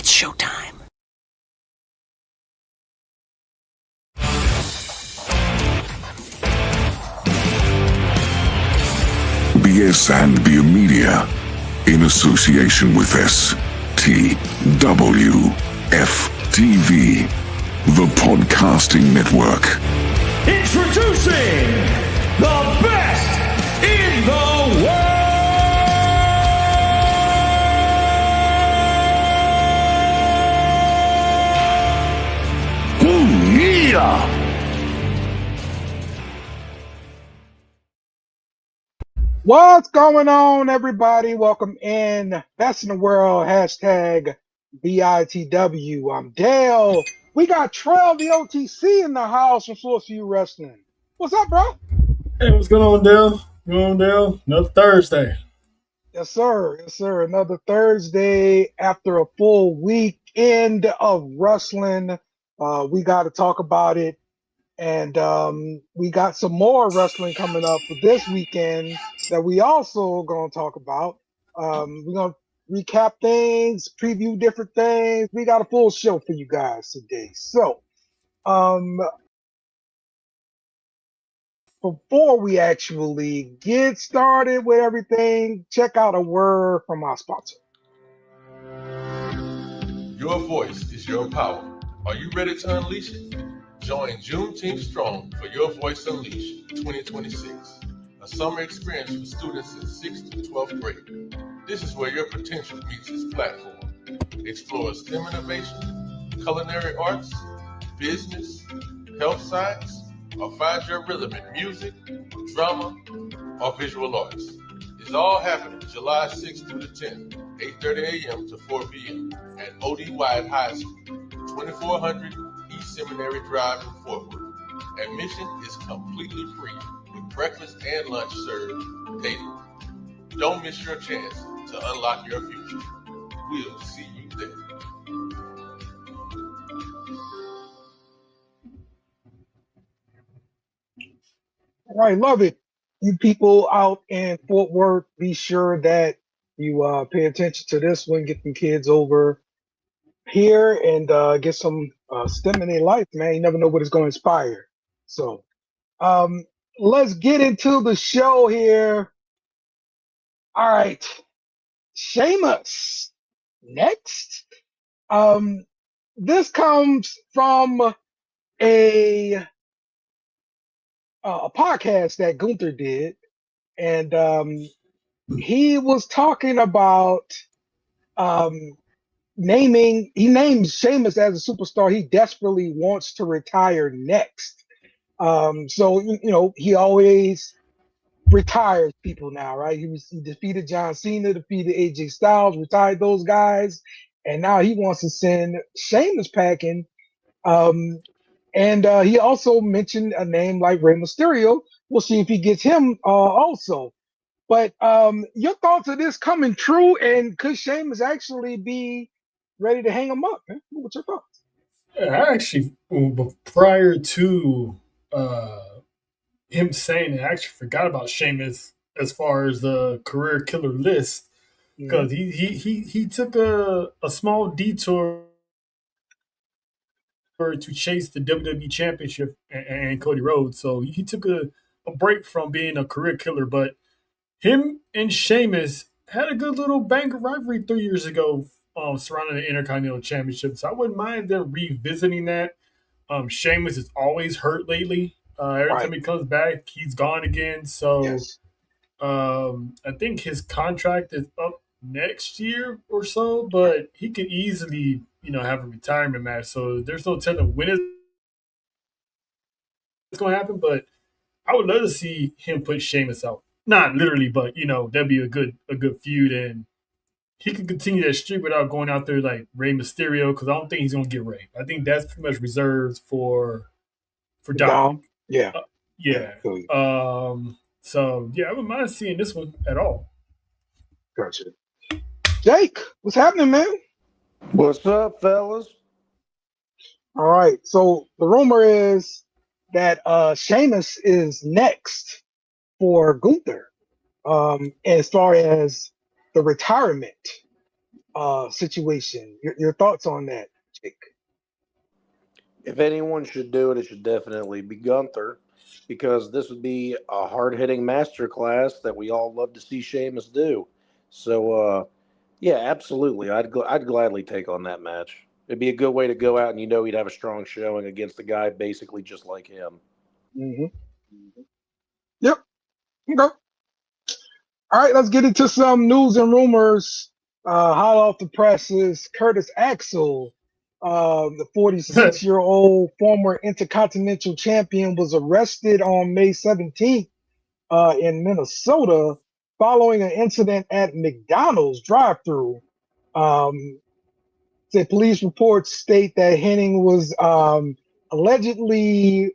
It's showtime. BS and Beer Media, in association with STWFTV, the Podcasting Network. Introducing the best in the world! Ooh, yeah! What's going on, everybody? Welcome in. Best in the world, hashtag BITW. I'm Dale. We got Trail the OTC in the house from Source View Wrestling. What's up, bro? Hey, what's going on, Dale? What's going on, Dale? Another Thursday. Yes, sir. Yes, sir. Another Thursday after a full weekend of wrestling. We got to talk about it. And we got some more wrestling coming up for this weekend that we also going to talk about. We're going to recap things, preview different things. We got a full show for you guys today. So before we actually get started with everything, check out a word from our sponsor. Your voice is your power. Are you ready to unleash it? Join Juneteenth Strong for Your Voice Unleashed 2026, a summer experience for students in 6th to 12th grade. This is where your potential meets its platform. Explore STEM innovation, culinary arts, business, health science, or find your rhythm in music, drama, or visual arts. It's all happening July 6th through the 10th, 8:30 a.m. to 4 p.m. at OD Wyatt High School, 2400 East Seminary Drive in Fort Worth. Admission is completely free with breakfast and lunch served daily. Don't miss your chance to unlock your future. We'll see you there. All right, love it. You people out in Fort Worth, be sure that you pay attention to this one. Get them kids over here and get some STEM in their life, man. You never know what it's going to inspire. So let's get into the show here. All right, Sheamus next. This comes from a podcast that Gunther did, and he was talking about he named Sheamus as a superstar he desperately wants to retire next. So he always retires people now, right? He defeated John Cena, defeated AJ Styles, retired those guys, and now he wants to send Sheamus packing. And he also mentioned a name like Rey Mysterio. We'll see if he gets him also. But your thoughts of this coming true, and could Sheamus actually be ready to hang him up, man? What's your thoughts? I actually, prior to him saying it, I actually forgot about Sheamus as far as the career killer list because he took a small detour to chase the WWE Championship and Cody Rhodes. So he took a break from being a career killer, but him and Sheamus had a good little banger rivalry 3 years ago surrounding the Intercontinental Championship. So I wouldn't mind them revisiting that. Sheamus is always hurt lately. Every time he comes back, he's gone again. So I think his contract is up next year or so, but he could easily, have a retirement match. So there's no telling when it's going to happen, but I would love to see him put Sheamus out. Not literally, but that'd be a good feud, and he could continue that streak without going out there like Rey Mysterio. Because I don't think he's gonna get Rey. I think that's pretty much reserved for Dom. Yeah. Yeah. So yeah, I wouldn't mind seeing this one at all. Gotcha. Jake, what's happening, man? What's up, fellas? All right. So the rumor is that Sheamus is next for Gunther as far as the retirement. situation. Your thoughts on that, Jake? If anyone should do it, it should definitely be Gunther, because this would be a hard-hitting masterclass that we all love to see Sheamus do. So, yeah, absolutely. I'd gladly take on that match. It'd be a good way to go out, and he'd have a strong showing against a guy basically just like him. Mm-hmm. Yep. Okay. All right, let's get into some news and rumors. Hot off the presses, Curtis Axel, the 46-year-old former Intercontinental Champion, was arrested on May 17th in Minnesota following an incident at McDonald's drive-thru. The police reports state that Henning was allegedly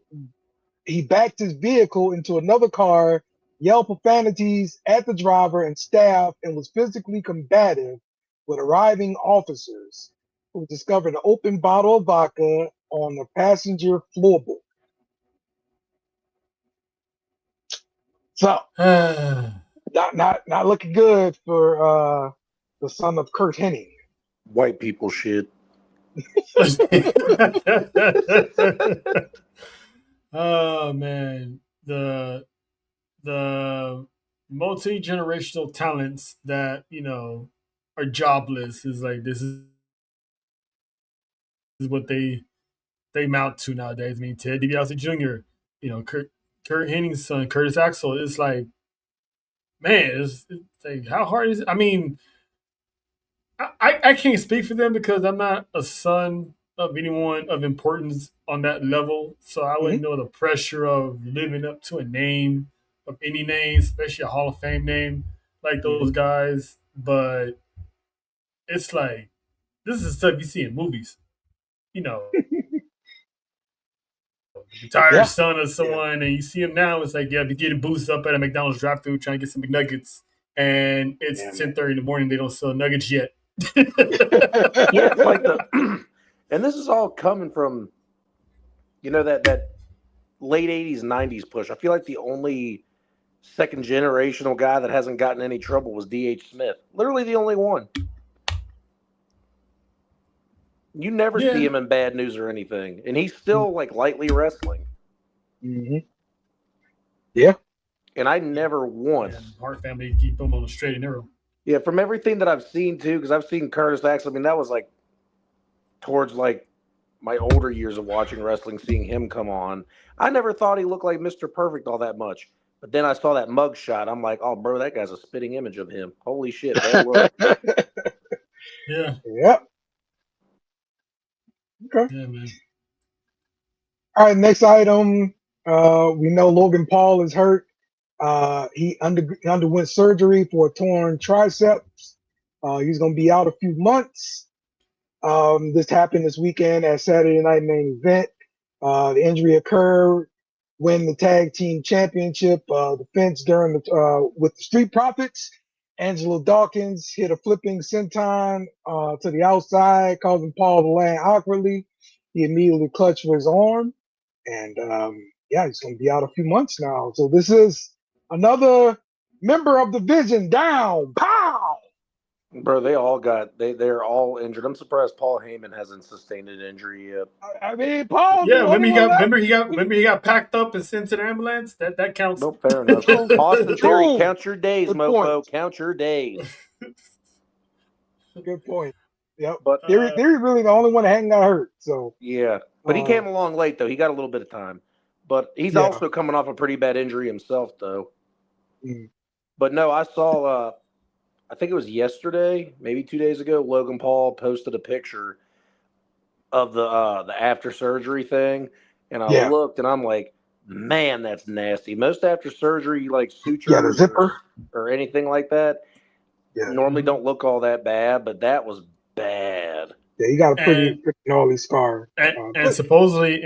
he backed his vehicle into another car, yelled profanities at the driver and staff, and was physically combative with arriving officers who discovered an open bottle of vodka on the passenger floorboard. So, not looking good for the son of Kurt Hennig. White people shit. Oh man, the multi-generational talents that are jobless is like this is what they mount to nowadays. I mean, Ted DiBiase Jr., Kurt Hennig's son, Curtis Axel, is like, man, it's like, how hard is it? I mean, I can't speak for them because I'm not a son of anyone of importance on that level. So I wouldn't know the pressure of living up to a name of any name, especially a Hall of Fame name like those guys. But it's like, this is stuff you see in movies. Retired son of someone, and you see him now. It's like, be getting boosted up at a McDonald's drive-thru trying to get some McNuggets, and it's 10:30 in the morning. They don't sell nuggets yet. Yeah, it's like and this is all coming from, that late '80s, '90s push. I feel like the only second generational guy that hasn't gotten any trouble was D.H. Smith. Literally the only one. You never see him in bad news or anything, and he's still like lightly wrestling. Yeah. And I never once Hart family to keep him on the straight and narrow. Yeah, from everything that I've seen too, because I've seen Curtis Axel. I mean, that was like towards like my older years of watching wrestling, seeing him come on. I never thought he looked like Mr. Perfect all that much. But then I saw that mug shot. I'm like, oh, bro, that guy's a spitting image of him. Holy shit, bad look. Yeah. Yep. Okay. Yeah, man. All right, next item. We know Logan Paul is hurt. He underwent surgery for a torn triceps. He's going to be out a few months. This happened this weekend at Saturday Night Main Event. The injury occurred when the tag team championship defense during with the Street Profits. Angelo Dawkins hit a flipping senton to the outside, causing Paul to land awkwardly. He immediately clutched for his arm, and he's going to be out a few months now. So this is another member of the Vision down. Pow! Bro, they're all injured. I'm surprised Paul Heyman hasn't sustained an injury yet. I mean, Paul. Yeah, remember he got packed up and sent to the ambulance. That counts. Nope, fair enough. Austin Theory, count your days, Good mofo. point. Count your days. Good point. Yep. But Theory's really the only one that hadn't got hurt. So yeah, but he came along late though. He got a little bit of time. But he's also coming off a pretty bad injury himself, though. But no, I saw. I think it was yesterday, maybe 2 days ago. Logan Paul posted a picture of the after surgery thing, and I looked, and I'm like, man, that's nasty. Most after surgery like sutures, the zipper or anything like that, normally don't look all that bad, but that was bad. Yeah, he got a pretty gnarly scar. And supposedly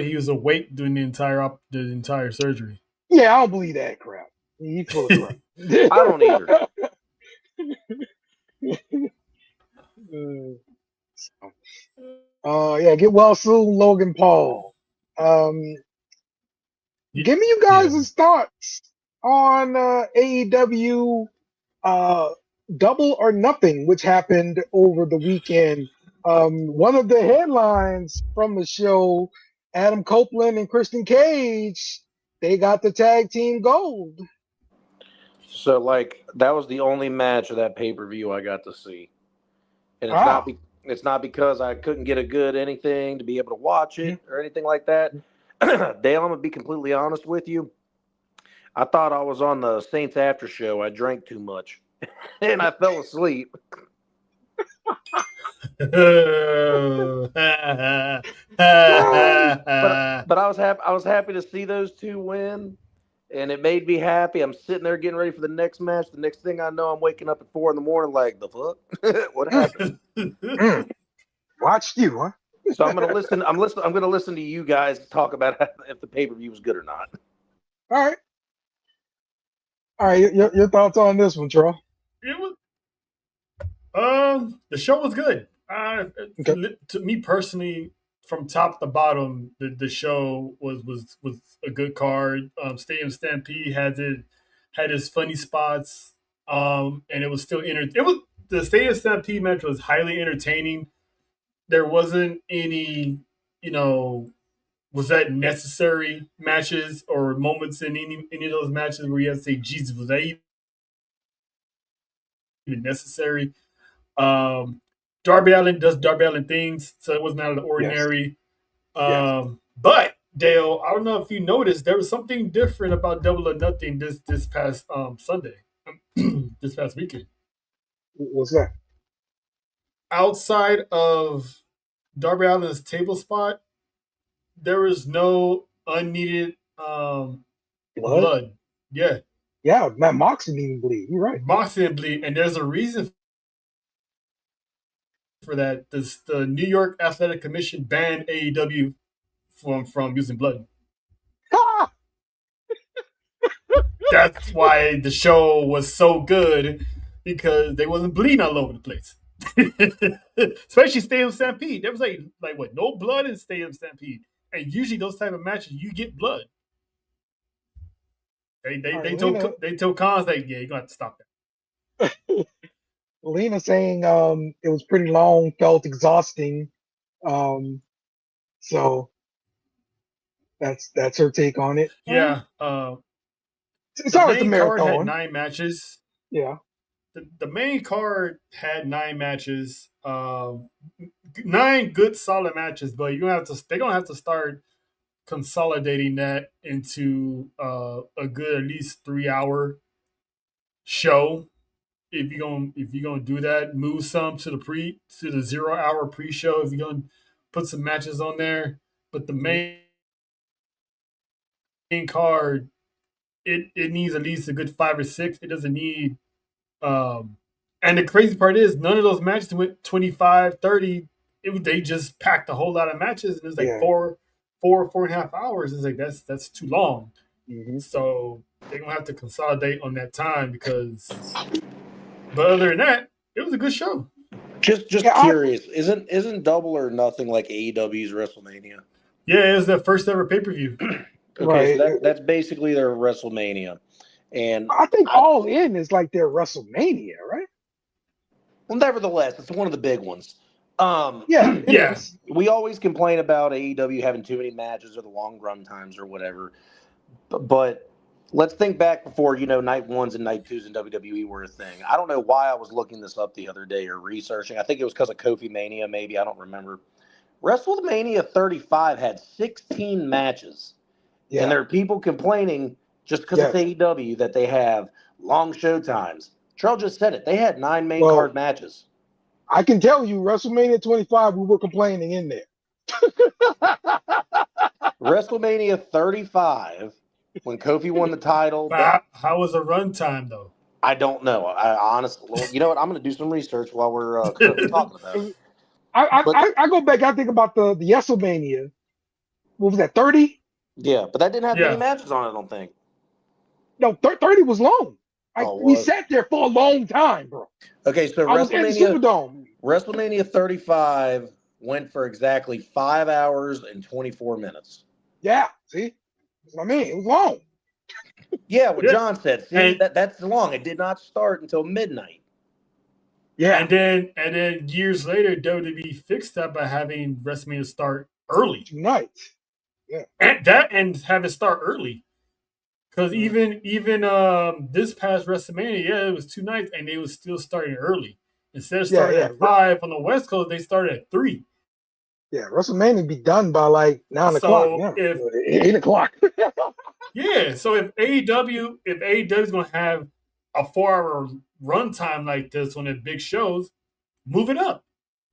he was awake during the entire surgery. Yeah, I don't believe that crap. He's full of crap. I don't either. Get well soon, Logan Paul. Give me you guys' thoughts on AEW Double or Nothing, which happened over the weekend. One of the headlines from the show, Adam Copeland and Kristen Cage, they got the tag team gold. So, like, that was the only match of that pay-per-view I got to see. And Wow. it's not because I couldn't get a good anything to be able to watch it or anything like that. Mm-hmm. Dale, I'm going to be completely honest with you. I thought I was on the Saints After Show. I drank too much. And I fell asleep. but But I was happy to see those two win, and it made me happy. I'm sitting there getting ready for the next match. The next thing I know, I'm waking up at 4 a.m. like, the fuck? What happened? Watched you, huh? So I'm gonna listen. I'm gonna listen to you guys talk about if the pay-per-view was good or not. All right. Your thoughts on this one, Charles? it was the show was good. Okay. To me personally, from top to bottom, the show was a good card. Stadium Stampede had its funny spots, and it was still It was the Stadium Stampede match was highly entertaining. There wasn't any, was that necessary matches or moments in any of those matches where you have to say, Jesus, was that even necessary? Darby Allin does Darby Allin things, so it wasn't out of the Yes. ordinary. Yes. But Dale, I don't know if you noticed, there was something different about Double or Nothing this past Sunday, this past weekend. What's that? Outside of Darby Allin's table spot, there was no unneeded blood. Yeah, Yeah, Matt Moxley didn't even bleed. You're right. Moxley and bleed, and there's a reason for that. The New York Athletic Commission banned AEW from using blood. That's why the show was so good, because they wasn't bleeding all over the place. Especially Stadium Stampede. There was like what, no blood in Stadium Stampede. And usually those type of matches you get blood. They told Cons that, yeah, you're gonna have to stop that. Lena saying it was pretty long, felt exhausting. So that's her take on it. Yeah. It's The always a main card had marathon. 9 matches. Yeah. The main card had 9 matches. 9 good solid matches, but they're gonna have to start consolidating that into a good at least 3-hour show. If you're gonna do that, move some to the 0-hour pre-show. If you're gonna put some matches on there, but the main card, it needs at least a good 5 or 6. It doesn't need and the crazy part is none of those matches went 25, 30. They just packed a whole lot of matches, and it was like 4.5 hours. It's like that's too long. Mm-hmm. So they're gonna have to consolidate on that time but other than that, it was a good show. Just curious, isn't Double or Nothing like AEW's WrestleMania? Yeah, it was the first ever pay-per-view. Okay, right. So that's basically their WrestleMania. And I think All In is like their WrestleMania, right? Well, nevertheless, it's one of the big ones. Yeah. We always complain about AEW having too many matches or the long run times or whatever. But let's think back before, night ones and night twos in WWE were a thing. I don't know why I was looking this up the other day or researching. I think it was because of Kofi Mania, maybe. I don't remember. WrestleMania 35 had 16 matches. Yeah. And there are people complaining just because it's AEW that they have long show times. Charles just said it. They had 9 main card matches. I can tell you, WrestleMania 25, we were complaining in there. WrestleMania 35, when Kofi won the title. How was the runtime, though? I don't know. I honestly, you know what? I'm going to do some research while we're talking about it. I go back. I think about the WrestleMania. What was that? 30? Yeah, but that didn't have many matches on it, I don't think. No, 30 was long. We sat there for a long time, bro. Okay, so WrestleMania 35 went for exactly 5 hours and 24 minutes. Yeah, see? That's what I mean. It was long. Yeah, what John said. See, that's long. It did not start until midnight. Yeah. And then years later, WWE fixed that by having WrestleMania start early, Tonight. Yeah. and have it start early. Because even this past WrestleMania, yeah, it was 2 nights, and they was still starting early. Instead of Yeah. starting Yeah. at 5 on the West Coast, they started at 3. Yeah. WrestleMania be done by like 9 o'clock. So Yeah. if 8 o'clock. yeah, so if AEW is gonna have a 4 hour runtime like this on the big shows, move it up.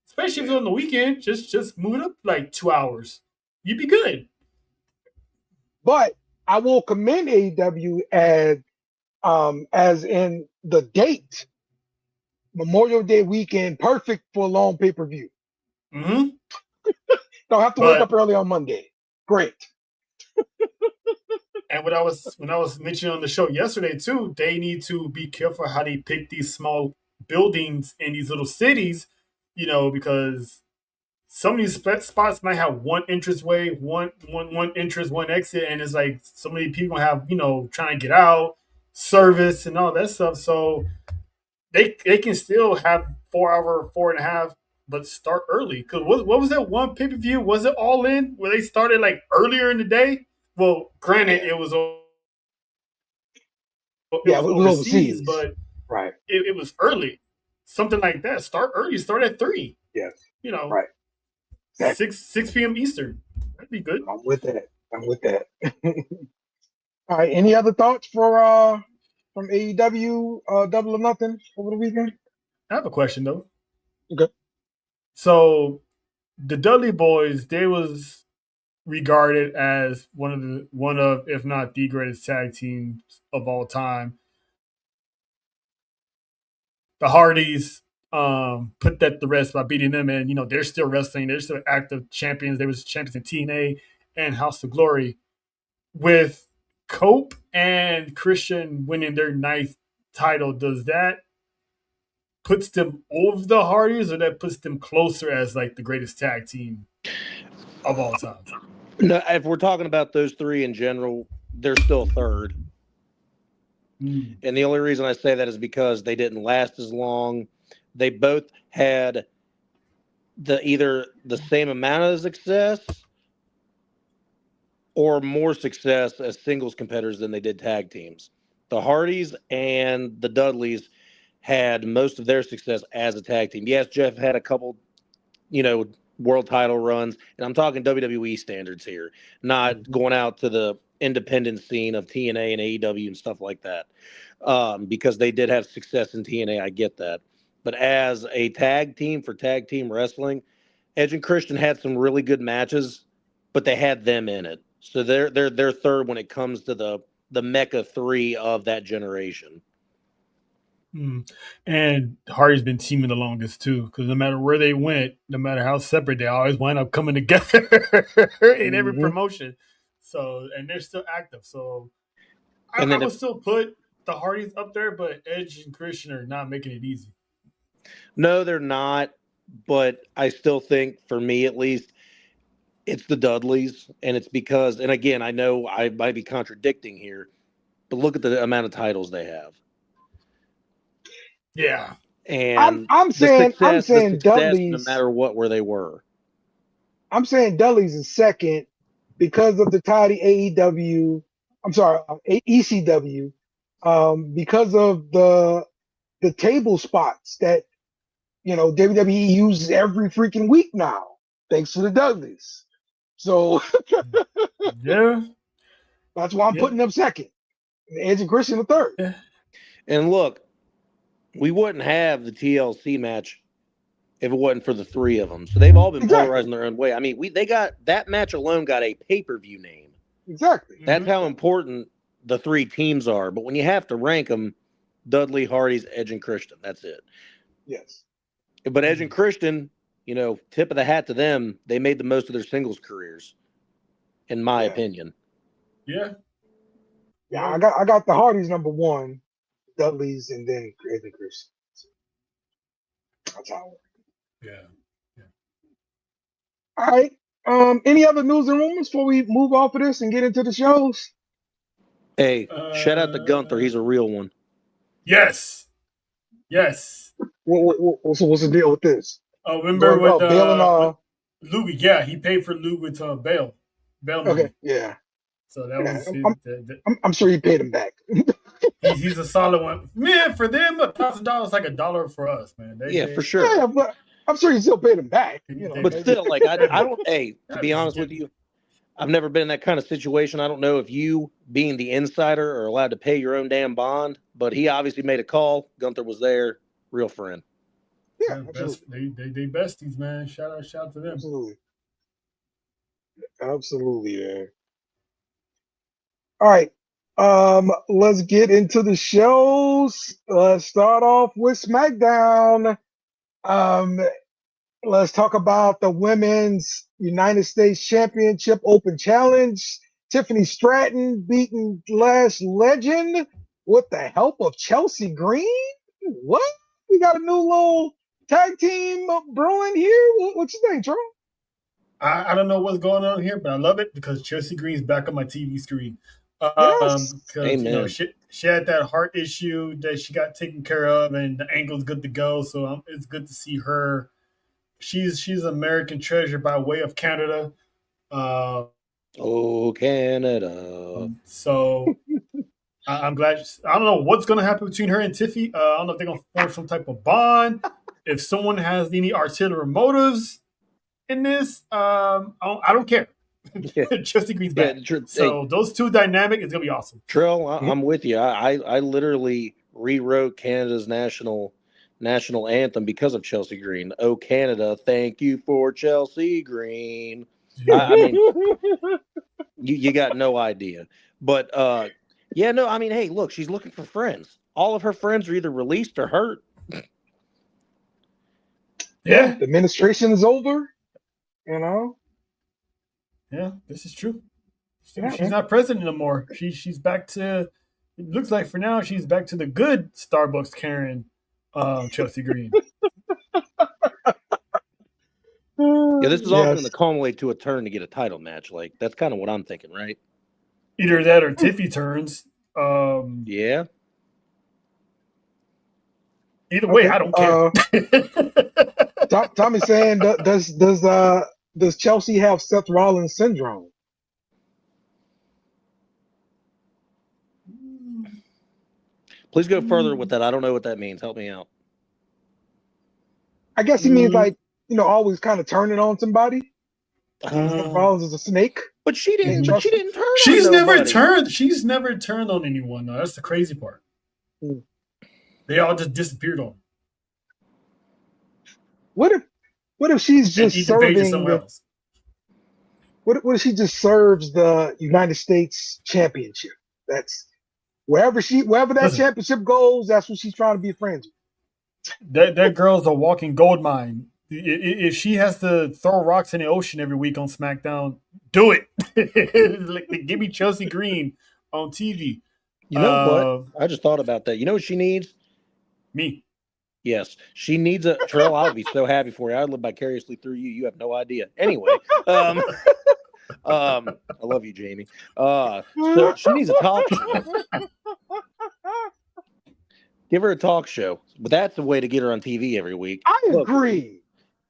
Especially if it's on the weekend, just move it up like 2 hours. You'd be good. But I will commend AEW as in the date, Memorial Day weekend, perfect for a long pay-per-view. Mm-hmm. Don't have to wake But up early on Monday. Great. and when I was mentioning on the show yesterday too, they need to be careful how they pick these small buildings in these little cities, because some of these spots might have one entranceway, one entrance, one exit, and it's like so many people have trying to get out, service and all that stuff. So they can still have 4 hour, 4.5, but start early. Because what was that one pay-per-view? Was it All In where they started like earlier in the day? Well, granted, Yeah. it was Yeah, it was overseas, overseas. but Right. it was early. Something like that. Start early. Start at 3. Yes. You know, Right. Exactly. 6 p.m. Eastern. That'd be good. I'm with that. I'm with that. All right. Any other thoughts from AEW Double or Nothing over the weekend? I have a question though. Okay. So the Dudley Boys, they was regarded as one of if not the greatest tag teams of all time. The Hardys put that to rest by beating them, and they're still wrestling. They're still active champions. They was champions in TNA and House of Glory. With Cope and Christian winning their 9th title, does that puts them over the Hardys, or that puts them closer as like the greatest tag team of all time? No, if we're talking about those three in general, they're still third. And the only reason I say that is because they didn't last as long. They both had either the same amount of success or more success as singles competitors than they did tag teams. The Hardys and the Dudleys had most of their success as a tag team. Yes, Jeff had a couple, world title runs, and I'm talking WWE standards here, not going out to the independent scene of TNA and AEW and stuff like that, because they did have success in TNA. I get that. But as a tag team for tag team wrestling, Edge and Christian had some really good matches, but they had them in it. So they're third when it comes to the Mecca 3 of that generation. And Hardy's been teaming the longest too, because no matter where they went, no matter how separate, they always wind up coming together in every promotion. So, and they're still active. So, I would still put the Hardys up there, but Edge and Christian are not making it easy. No, they're not. But I still think, for me at least, it's the Dudleys, and it's because, and again, I know I might be contradicting here, but look at the amount of titles they have. Yeah, and I'm saying success, no Dudley's, matter where they were. I'm saying Dudley's is second because of the tie to AEW. I'm sorry, ECW, because of the table spots that WWE uses every freaking week now, thanks to the Dudleys. So yeah, that's why I'm putting them second. Edge and Christian the third. Yeah. And look, we wouldn't have the TLC match if it wasn't for the three of them. So they've all been polarized in their own way. I mean, they got that match alone got a pay-per-view name. Exactly. That's how important the three teams are. But when you have to rank them, Dudley, Hardy's, Edge, and Christian. That's it. Yes. But Edge and Christian, tip of the hat to them. They made the most of their singles careers, in my opinion. Yeah. Yeah, I got the Hardys number one, Dudley's, and then Edge and Christian. That's how it works. Yeah. All right. Any other news and rumors before we move off of this and get into the shows? Hey, shout out to Gunther. He's a real one. Yes. What's the deal with this? Remember with bailing? Louis? Yeah, he paid for Louis with bail Okay, money. yeah. So that Yeah, was his. I'm sure he paid him back. He's a solid one, man. For them, $1,000 is like $1 for us, man. Yeah, for sure. Yeah, but I'm sure he still paid him back. But still, like I don't. Hey, to be honest with you, you, I've never been in that kind of situation. I don't know if you, being the insider, are allowed to pay your own damn bond. But he obviously made a call. Gunther was there, real friend. Yeah, absolutely. They besties, man. Shout out to them. Absolutely, man. All right. Let's get into the shows. Let's start off with SmackDown. Let's talk about the Women's United States Championship Open Challenge. Tiffany Stratton beating Lash Legend with the help of Chelsea Green. What? We got a new little tag team brewing here. What you think, Troy? I don't know what's going on here, but I love it because Chelsea Green's back on my TV screen. Yes. Because she had that heart issue that she got taken care of, and the ankle's good to go. So it's good to see her. She's an American treasure by way of Canada. Oh, Canada. So I'm glad. I don't know what's going to happen between her and Tiffy. I don't know if they're going to form some type of bond. If someone has any arterial motives in this, I don't care. Yeah. Chelsea Green's back. So those two dynamic is going to be awesome. Trill, I'm with you. I literally rewrote Canada's national anthem because of Chelsea Green. Oh, Canada, thank you for Chelsea Green. I mean, you got no idea. But, yeah, no, I mean, hey, look, she's looking for friends. All of her friends are either released or hurt. Yeah, the administration is over, you know. Yeah, this is true. She's not president no more. She's back to. It looks like for now she's back to the good Starbucks Karen, Chelsea Green. Yeah, this is all going to culminate to a turn to get a title match. Like that's kind of what I'm thinking, right? Either that or Tiffy turns. Yeah. Either way, I don't care. Tommy's saying, does Chelsea have Seth Rollins syndrome? Please go further with that. I don't know what that means. Help me out. I guess he means like, always kind of turning on somebody. Seth Rollins is a snake. But she didn't turn She's on never nobody. turned. She's never turned on anyone, though. That's the crazy part. They all just disappeared on her. What if she's just serving else? What if she just serves the United States Championship? That's wherever that championship goes, that's what she's trying to be friends with. That girl's a walking gold mine. If she has to throw rocks in the ocean every week on SmackDown, do it. Give me Chelsea Green on TV. You know what? I just thought about that. You know what she needs? Me. Yes, she needs a Terrell. I would be so happy for you. I'd live vicariously through you. You have no idea. Anyway, I love you, Jamie. So she needs a talk show. Give her a talk show. But that's the way to get her on TV every week. I agree.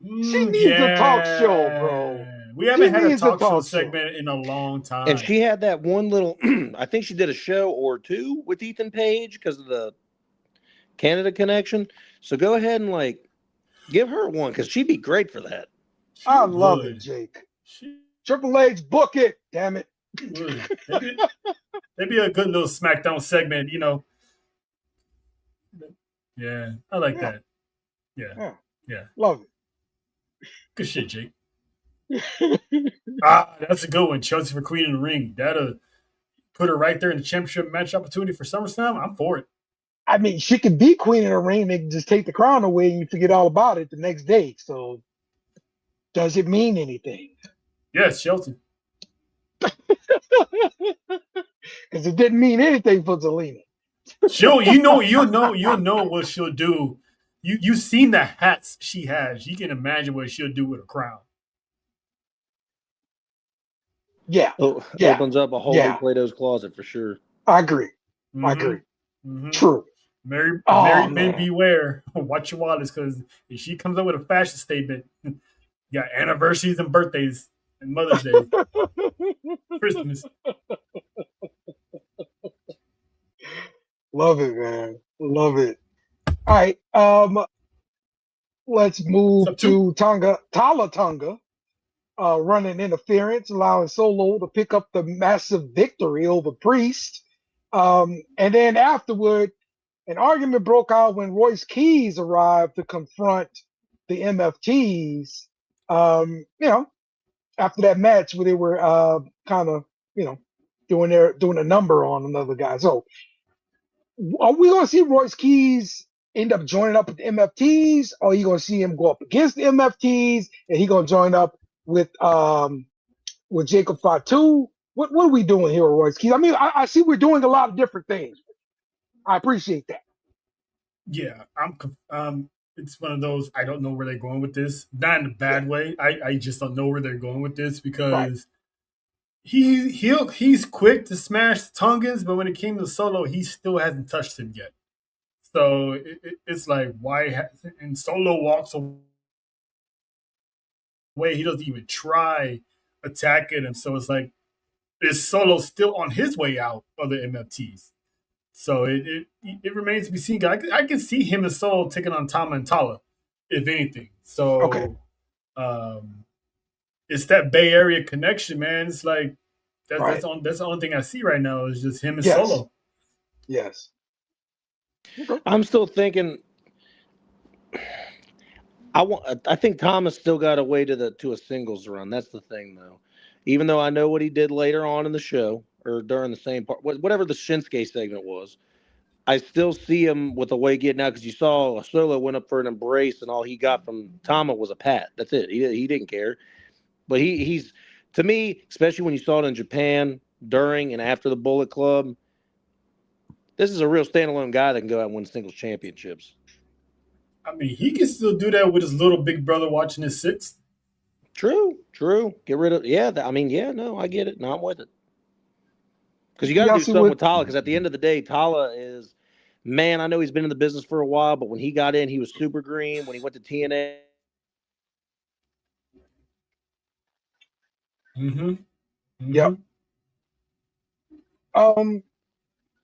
She needs a talk show, bro. We haven't had a talk show segment in a long time. And she had that one little, I think she did a show or two with Ethan Page because of the Canada connection. So go ahead and give her one because she'd be great for that. I love it, Jake. Triple H, book it. Damn it. Maybe a good little SmackDown segment, Yeah, I like that. Yeah. Love it. Good shit, Jake. That's a good one. Chelsea for Queen in the Ring. That'll put her right there in the championship match opportunity for SummerSlam. I'm for it. I mean, she could be Queen in the Ring. They can just take the crown away and you forget all about it the next day. So, does it mean anything? Yes, Chelsea. Because it didn't mean anything for Zelina. You'll know what she'll do. You've seen the hats she has. You can imagine what she'll do with a crown. Yeah. Opens up a whole new Plato's closet for sure. I agree. Mm-hmm. I agree. Mm-hmm. True. Mary Oh Ben man. beware. Watch your wallets, because if she comes up with a fashion statement, you got anniversaries and birthdays and Mother's Day, Christmas. Love it, man. Love it. All right. Let's What's move up, too? to Tala Tonga, running interference, allowing Solo to pick up the massive victory over Priest. And then afterward, an argument broke out when Royce Keys arrived to confront the MFTs. After that match where they were kind of, doing a number on another guy. So are we going to see Royce Keys end up joining up with the MFTs, or are you going to see him go up against the MFTs and he going to join up with Jacob Fatu? What are we doing here with Royce Keys? I mean, I see we're doing a lot of different things. I appreciate that. Yeah, it's one of those, I don't know where they're going with this. Not in a Yeah, bad way. I just don't know where they're going with this, right. because he's quick to smash Tongans, but when it came to Solo, he still hasn't touched him yet. So it's like, and Solo walks away. He doesn't even try attacking him. So it's like, is Solo still on his way out of the MFTs? So it remains to be seen. I can see him and Solo taking on Tama and Tala, if anything. Okay. So it's that Bay Area connection, man. It's like Right. that's the only thing I see right now is just him and Yes. Solo. Yes. Okay. I'm still thinking. I think Thomas still got away to a singles run. That's the thing, though. Even though I know what he did later on in the show or during the same part, whatever the Shinsuke segment was, I still see him with a way getting out, because you saw Solo went up for an embrace and all he got from Tama was a pat. That's it. He didn't care. But he's, to me, especially when you saw it in Japan during and after the Bullet Club, this is a real standalone guy that can go out and win singles championships. I mean, he can still do that with his little big brother watching his six. True. Get rid of no, I get it. No, I'm with it. Because you got to Y'all do see something what? with Tala. Because at the end of the day, Tala is, man, I know he's been in the business for a while, but when he got in, he was super green. When he went to TNA, Mm-hmm. Mm-hmm. Yep.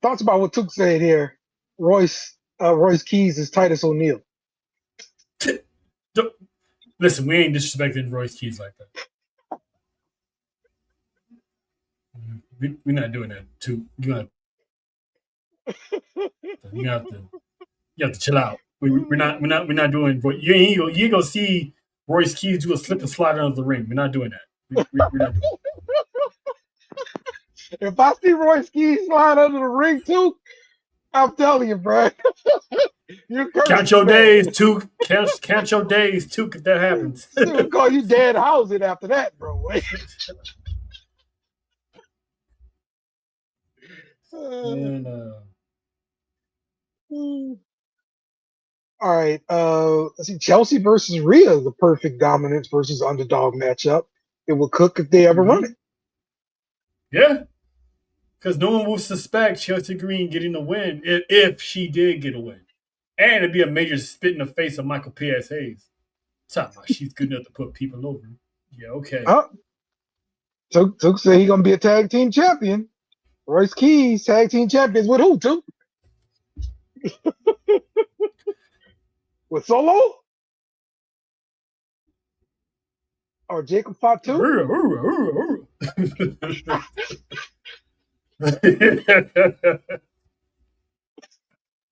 Thoughts about what Took said here. Royce Keys is Titus O'Neil. Listen, we ain't disrespecting Royce Keys like that. We're not doing that. Too. You have to you have to chill out. We're not doing. You ain't gonna see Royce Keys do a slip and slide under the ring. We're not doing that. We're not doing. If I see Royce Keys slide under the ring too, I'm telling you, bro, you're Count cursed, your man. days, Took. Count your days, Took, if that happens. We'll call you dead housing after that, bro. And All right. Let's see. Chelsea versus Rhea is the perfect dominance versus underdog matchup. It will cook if they ever run mhm. it. Yeah, because no one will suspect Chelsea Green getting a win if she did get a win. And it'd be a major spit in the face of Michael P.S. Hayes. Talking about she's good enough to put people over. Yeah, okay. Huh? Took say he gonna be a tag team champion. Royce Keys tag team champions with who? Took with Solo or Jacob Fatu?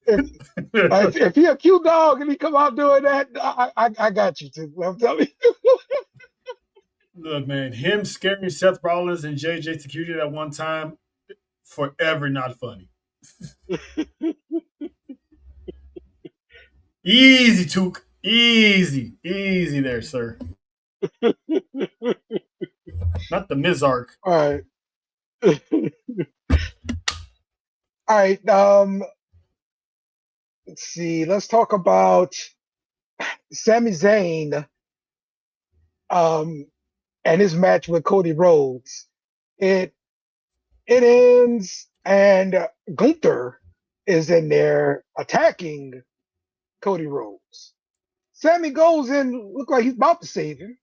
If, if he a cute dog and he come out doing that, I got you too. I'm telling you. Look, man, him scaring Seth Rollins and JJ Security at one time, forever not funny. Easy, Took. Easy. Easy there, sir. Not the Mizark. All right. All right. Let's see. Let's talk about Sami Zayn um, and his match with Cody Rhodes. It ends, and Gunther is in there attacking Cody Rhodes. Sammy goes in, look like he's about to save him.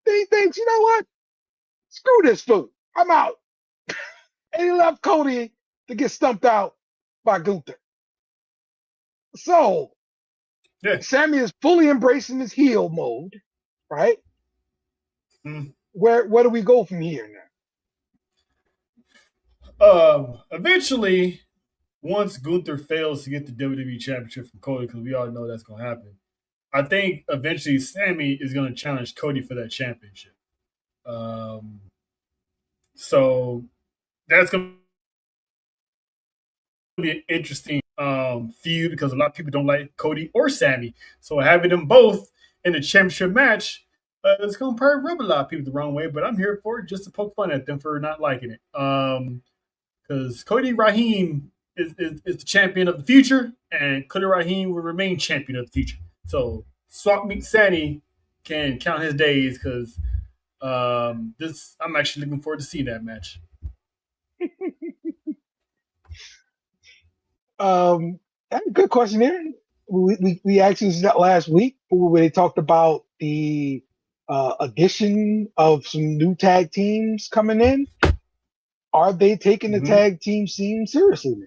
Then he thinks, you know what? Screw this fool. I'm out. And he left Cody to get stumped out by Gunther. So Yeah. Sammy is fully embracing his heel mode, right? Mm. Where do we go from here now? Eventually, once Gunther fails to get the WWE Championship from Cody, because we all know that's going to happen, I think eventually Sammy is going to challenge Cody for that championship. So that's going to be an interesting feud because a lot of people don't like Cody or Sammy. So having them both in a championship match, it's going to probably rub a lot of people the wrong way. But I'm here for it just to poke fun at them for not liking it. Because Cody Rahim is the champion of the future, and Cody Rahim will remain champion of the future. So Swap Meet Sandy can count his days because I'm actually looking forward to seeing that match. Good question here. We actually said that last week where they talked about the addition of some new tag teams coming in. Are they taking the tag team scene seriously?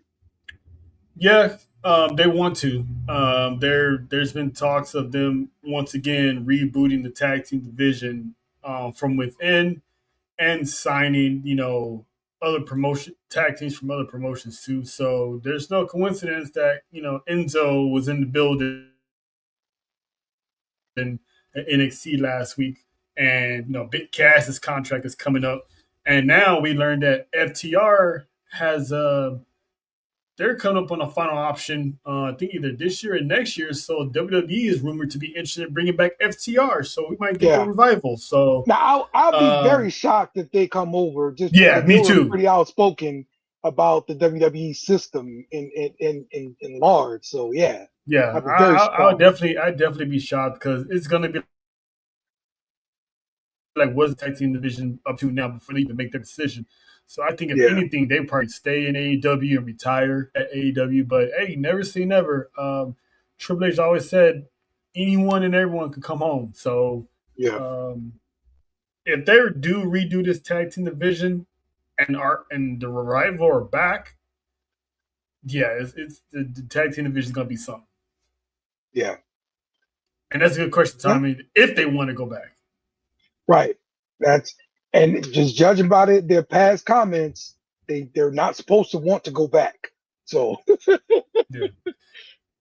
Yeah, they want to. There's been talks of them once again rebooting the tag team division from within and signing, other tag teams from other promotions too. So there's no coincidence that Enzo was in the building in NXT last week, and Big Cass's contract is coming up, and now we learned that FTR has they're coming up on a final option. I think either this year or next year. So WWE is rumored to be interested in bringing back FTR, so we might get the revival. So now I'll be very shocked if they come over. Just yeah, because me they were too. pretty outspoken about the WWE system in large. So yeah, I'll definitely be shocked because it's gonna be like what's the tag team division up to now before they even make their decision. So I think if anything, they probably stay in AEW and retire at AEW. But hey, never say never. Triple H always said anyone and everyone could come home. So if they do redo this tag team division and the revival are back, it's the tag team division is gonna be something. Yeah, and that's a good question, Tommy. If they want to go back, right? And just judging by their past comments, they're not supposed to want to go back. So, yeah.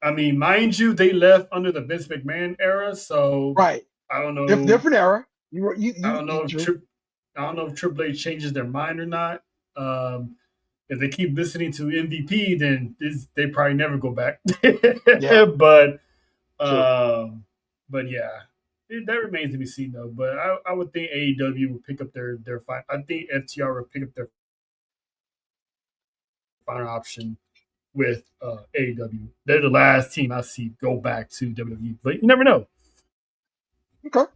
I mean, mind you, they left under the Vince McMahon era, so right. I don't know. Different era. I don't know if Triple H changes their mind or not. If they keep listening to MVP, then they probably never go back. But yeah, that remains to be seen though. But I would think AEW would pick up their fight. I think FTR would pick up their final option with AEW. They're the last team I see go back to WWE, but you never know. Okay. All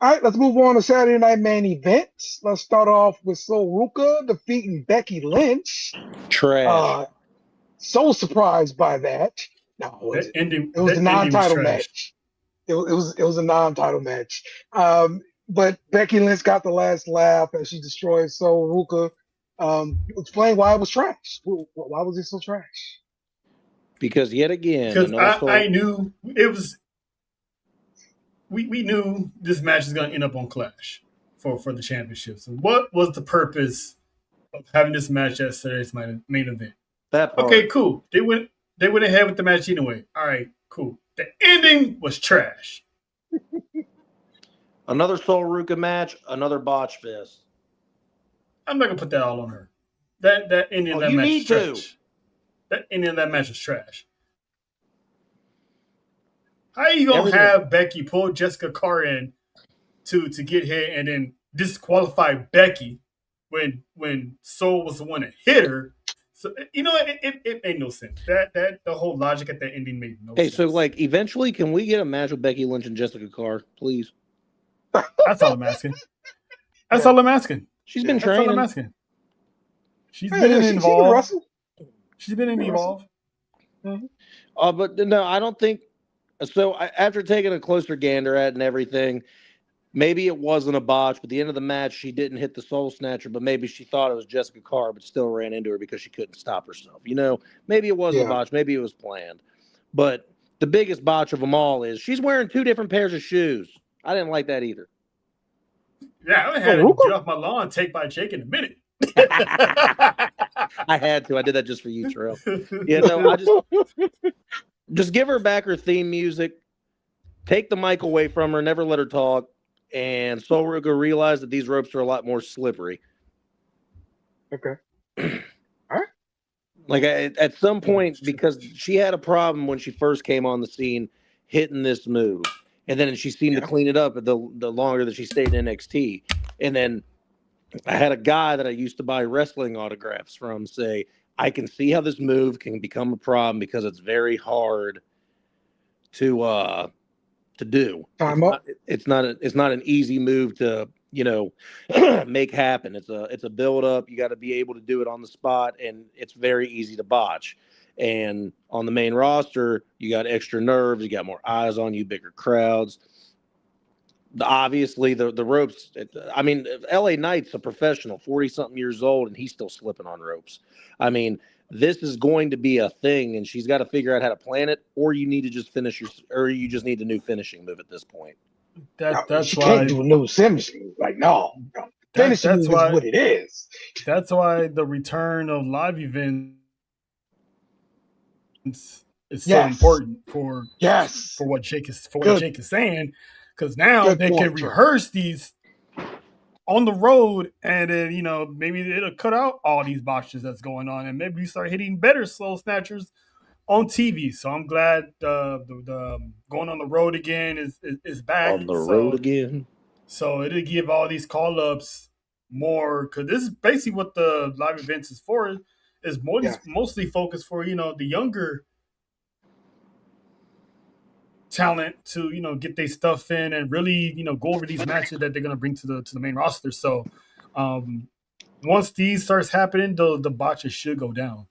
right, let's move on to Saturday Night Main Events. Let's start off with Sol Ruka defeating Becky Lynch. Trash. So surprised by that. No, it was a non-title match. It was a non-title match. But Becky Lynch got the last laugh as she destroyed Sol Ruka. Explain why it was trash. Why was it so trash? Because yet again, because I knew it was. We knew this match is going to end up on Clash for the championship. So what was the purpose of having this match at Saturday's main event? That part. Okay, cool. They went ahead with the match anyway. All right, cool. The ending was trash. Another Sol Ruka match, another botch fest. I'm not gonna put that all on her. That ending of that match is trash. That ending of that match was trash. How are you gonna have Becky pull Jessica Carr in to get hit and then disqualify Becky when Sol was the one that hit her? So it made no sense. That the whole logic at that ending made no sense. Hey, so like eventually, can we get a match with Becky Lynch and Jessica Carr, please? That's all I'm asking. That's all I'm asking. She's been training. That's all I'm asking. She's been involved. She's been in Evolve. But no, I don't think so. After taking a closer gander at it and everything, maybe it wasn't a botch. But at the end of the match, she didn't hit the Soul Snatcher, but maybe she thought it was Jessica Carr, but still ran into her because she couldn't stop herself. Maybe it wasn't a botch. Maybe it was planned. But the biggest botch of them all is she's wearing 2 different pairs of shoes. I didn't like that either. Yeah, I haven't had a get off my lawn take by Jake in a minute. I had to. I did that just for you, Terrell. I just give her back her theme music, take the mic away from her, never let her talk, and Soul Ruka realized that these ropes are a lot more slippery. Okay. All right. Like at some point, because she had a problem when she first came on the scene hitting this move. And then she seemed to clean it up the longer that she stayed in NXT. And then I had a guy that I used to buy wrestling autographs from say, I can see how this move can become a problem because it's very hard to do. It's not an easy move to, make happen. It's a build up. You got to be able to do it on the spot, and it's very easy to botch. And on the main roster, you got extra nerves, you got more eyes on you, bigger crowds. Obviously, the ropes. LA Knight's a professional, 40-something years old, and he's still slipping on ropes. This is going to be a thing, and she's got to figure out how to plan it, or you need to just or you just need a new finishing move at this point. She can't do a new finishing. Like, no. Finishing is what it is. That's why the return of live events is so important for what Jake is saying, because now they can rehearse these on the road, and then maybe it'll cut out all these botches that's going on, and maybe we start hitting better Soul Snatchers on TV. So I'm glad the going on the road again is back on the road again. So it'll give all these call ups more, because this is basically what the live events is for. Is mostly focused for the younger talent to get their stuff in and really go over these matches that they're going to bring to the main roster. So once these starts happening, the botches should go down.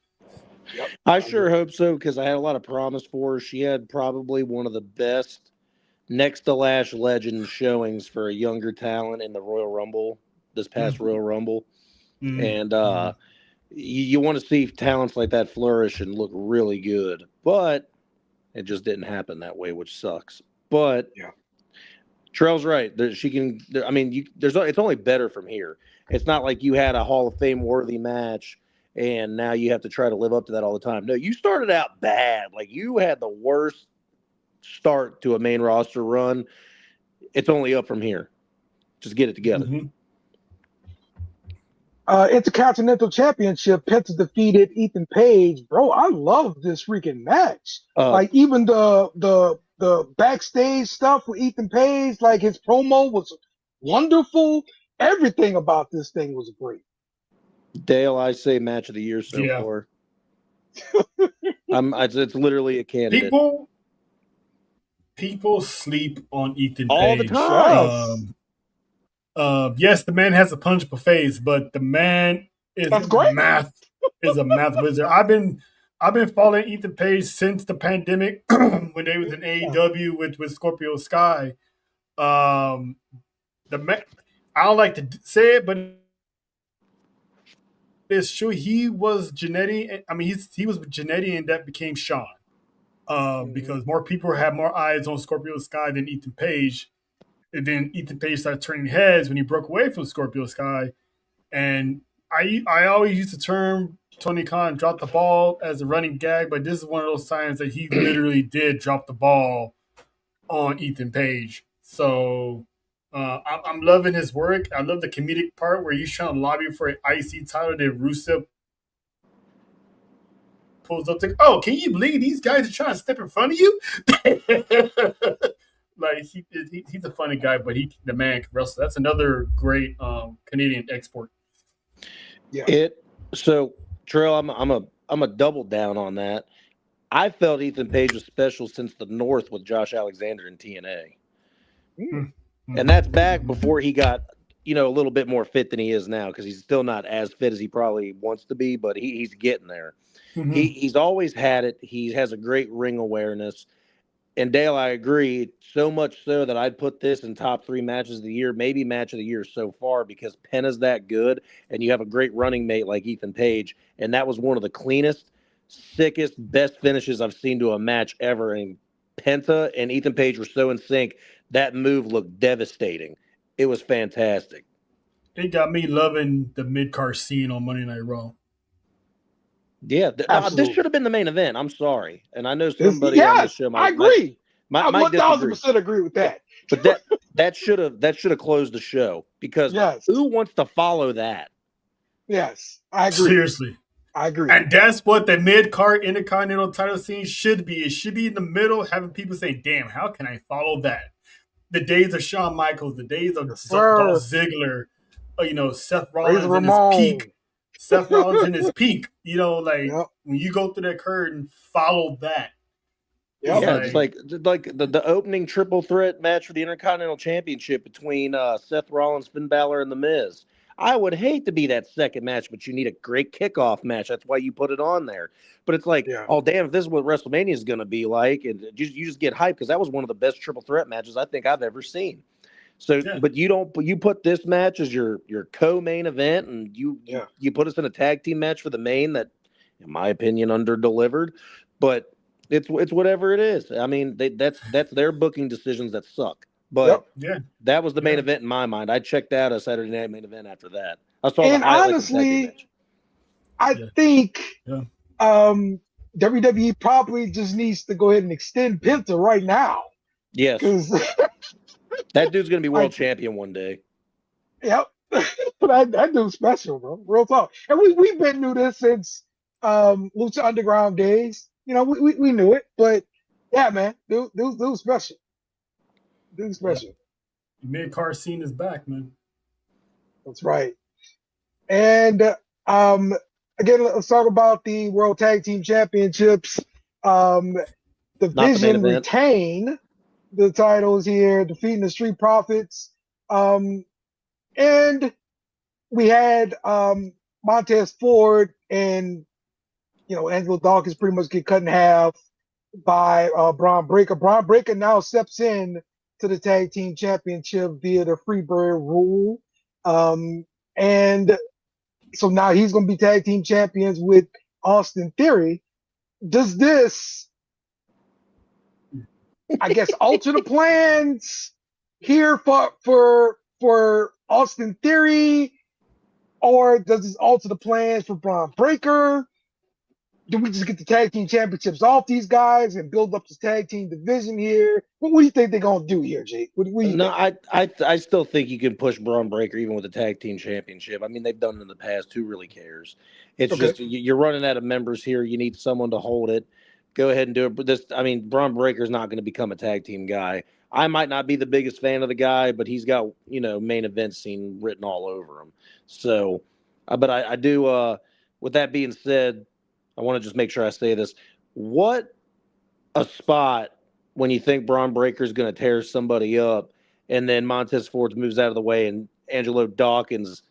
I sure hope so, because I had a lot of promise for her. She had probably one of the best next to Lash Legend showings for a younger talent in the Royal Rumble, this past Royal Rumble. And you want to see talents like that flourish and look really good, but it just didn't happen that way, which sucks. But Terrell's right. She can. It's only better from here. It's not like you had a Hall of Fame worthy match and now you have to try to live up to that all the time. No, you started out bad. Like, you had the worst start to a main roster run. It's only up from here. Just get it together. Intercontinental Championship, Penta defeated Ethan Page. Bro, I love this freaking match. Like, even the backstage stuff with Ethan Page, like, his promo was wonderful. Everything about this thing was great. Dale, I say match of the year so far. It's literally a candidate. People sleep on Ethan Page all the time. Yes, the man has a punchable face, but the man is a math wizard. I've been following Ethan Page since the pandemic when they was in AEW with Scorpio Sky. The man, I don't like to say it, but it's true. He was Jannetty. I mean, he was with Jannetty, and that became Sean. Because more people have more eyes on Scorpio Sky than Ethan Page. And then Ethan Page started turning heads when he broke away from Scorpio Sky. And I always used the term Tony Khan dropped the ball as a running gag, but this is one of those times that he literally did drop the ball on Ethan Page. So I'm loving his work. I love the comedic part where he's trying to lobby for an IC title that Rusev pulls up to, oh, can you believe these guys are trying to step in front of you? Like, he's a funny guy, but the man can wrestle. That's another great Canadian export. Yeah. So Terrell, I'm a double down on that. I felt Ethan Page was special since the North with Josh Alexander in TNA. And that's back before he got a little bit more fit than he is now, because he's still not as fit as he probably wants to be, but he's getting there. Mm-hmm. He's always had it. He has a great ring awareness. And Dale, I agree, so much so that I'd put this in top 3 matches of the year, maybe match of the year so far, because Penta's that good, and you have a great running mate like Ethan Page, and that was one of the cleanest, sickest, best finishes I've seen to a match ever. And Penta and Ethan Page were so in sync, that move looked devastating. It was fantastic. It got me loving the mid-card scene on Monday Night Raw. Yeah, this should have been the main event. I'm sorry, and I know somebody on this show I agree. might I disagree. 1000% agree with that. But that should have closed the show, because who wants to follow that? Yes, I agree. Seriously, I agree. And that's what the mid-card Intercontinental title scene should be. It should be in the middle, having people say, "Damn, how can I follow that?" The days of Shawn Michaels, the days of Dolph Ziggler, Seth Rollins in his peak. Seth Rollins in his peak. When you go through that curtain, follow that. Yep. Yeah, it's like the opening triple threat match for the Intercontinental Championship between Seth Rollins, Finn Balor, and The Miz. I would hate to be that second match, but you need a great kickoff match. That's why you put it on there. But it's like, oh, damn, if this is what WrestleMania is going to be like, and you just get hyped, because that was one of the best triple threat matches I think I've ever seen. So, but you put this match as your co-main event, and you put us in a tag team match for the main that, in my opinion, under-delivered. But it's whatever it is. I mean, that's their booking decisions that suck. But that was the main event in my mind. I checked out a Saturday Night Main Event after that. I saw the highlights of the tag team match. I think WWE probably just needs to go ahead and extend Penta right now. Yes. That dude's going to be world champion one day. Yep. that dude's special, bro. Real talk. And we've been through this since Lucha Underground days. We knew it. But, yeah, man, dude's special. Dude's special. Mid-card scene is back, man. That's right. And, again, let's talk about the World Tag Team Championships. Division retain the titles here, defeating the Street Profits. And we had Montez Ford and, Angelo Dawkins pretty much get cut in half by Braun Breaker. Braun Breaker now steps in to the Tag Team Championship via the Freebird rule. And so now he's going to be Tag Team Champions with Austin Theory. Does this, I guess, alter the plans here for Austin Theory, or does this alter the plans for Braun Breaker? Do we just get the tag team championships off these guys and build up this tag team division here? What do you think they're gonna do here, Jake? What do you think? I still think you can push Braun Breaker even with the tag team championship. I mean, they've done it in the past. Who really cares? It's just you're running out of members here. You need someone to hold it. Go ahead and do it. But Braun Breaker's not going to become a tag team guy. I might not be the biggest fan of the guy, but he's got main event scene written all over him. So, but I do. With that being said, I want to just make sure I say this. What a spot when you think Braun Breaker's going to tear somebody up, and then Montez Ford moves out of the way, and Angelo Dawkins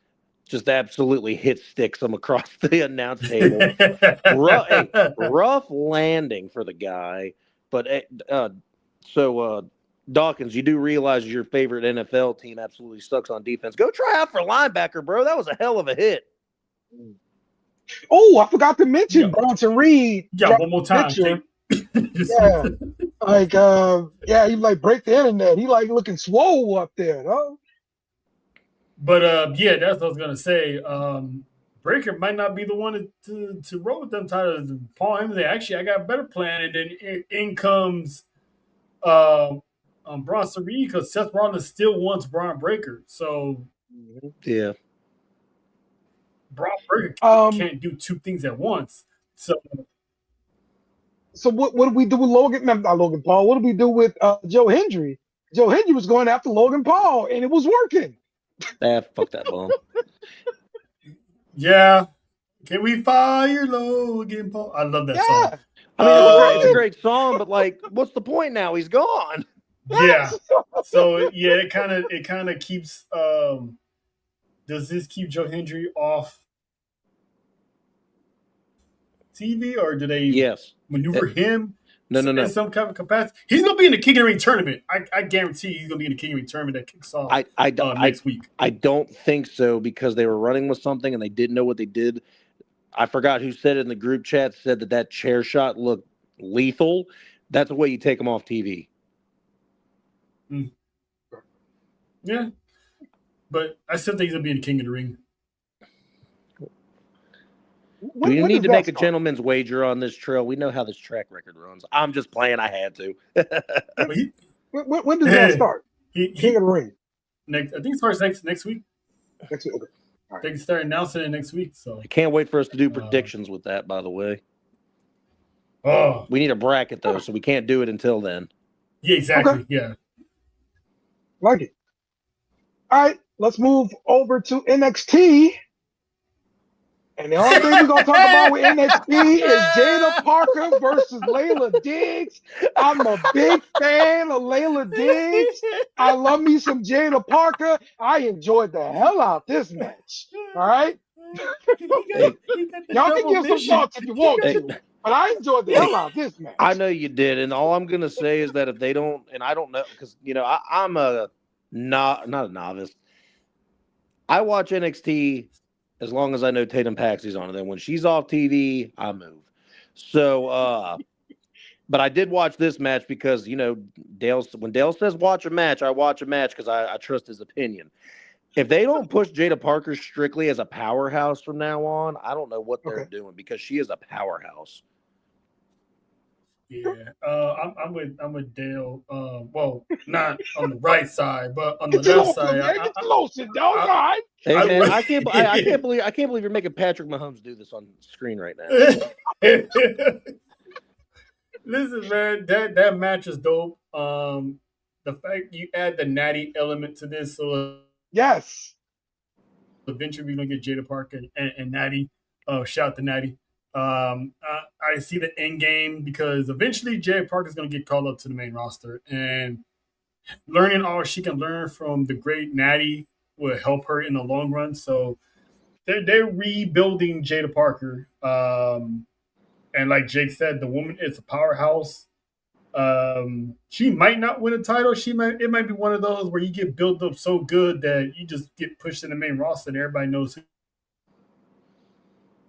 just absolutely sticks him across the announce table. Rough landing for the guy. But Dawkins, you do realize your favorite NFL team absolutely sucks on defense. Go try out for linebacker, bro. That was a hell of a hit. Oh, I forgot to mention Bronson Reed. Yeah, one more time. Yeah. He break the internet. He looking swole up there, huh? But that's what I was gonna say. Breaker might not be the one to roll with them titles. Paul Heyman, actually, I got a better plan, and then in comes Bronson Reed, because Seth Rollins still wants Braun Breaker. So yeah. Braun Breaker can't do two things at once. So what do we do with Logan? Not Logan Paul. What do we do with Joe Hendry? Joe Hendry was going after Logan Paul, and it was working. Fuck that bum. Yeah. Can we fire Logan Paul? I love that song. I mean, it's a great song, but what's the point now? He's gone. Yeah. So it kind of keeps does this keep Joe Hendry off TV, or do they maneuver him in some kind of capacity? He's going to be in the King of the Ring tournament. I guarantee he's going to be in the King of the Ring tournament that kicks off next week. I don't think so, because they were running with something and they didn't know what they did. I forgot who said it in the group chat, said that chair shot looked lethal. That's the way you take him off TV. Yeah. But I still think he's going to be in the King of the Ring. Do you need to make a gentleman's wager on this, Trill? We know how this track record runs. I'm just playing. I had to. When does that start? King of the Ring. I think it starts next week. Next week. Okay. Right. They can start announcing it next week. So I can't wait for us to do predictions with that, by the way. Oh. We need a bracket, though, so we can't do it until then. Yeah, exactly. Okay. Yeah. Like it. All right, let's move over to NXT. And the only thing we're going to talk about with NXT is Jada Parker versus Layla Diggs. I'm a big fan of Layla Diggs. I love me some Jada Parker. I enjoyed the hell out this match. All right? Y'all can give some thoughts if you want to, but I enjoyed the hell out this match. I know you did, and all I'm going to say is that if they don't, and I don't know, because, I'm not a novice. I watch NXT as long as I know Tatum Paxley's on it. Then when she's off TV, I move. So, but I did watch this match because, when Dale says watch a match, I watch a match because I trust his opinion. If they don't push Jada Parker strictly as a powerhouse from now on, I don't know what they're doing, because she is a powerhouse. Yeah, I'm with Dale. Well, not on the right side, but on the left side. Hey man, I can't believe you're making Patrick Mahomes do this on screen right now. Listen, man, that match is dope. The fact you add the natty element to this, so yes, eventually we're gonna get Jada Parker and Natty. Shout to Natty. I see the end game, because eventually Jada Parker is going to get called up to the main roster, and learning all she can learn from the great Natty will help her in the long run. So they're rebuilding Jada Parker. And like Jake said, the woman is a powerhouse. She might not win a title. It might be one of those where you get built up so good that you just get pushed in the main roster and everybody knows who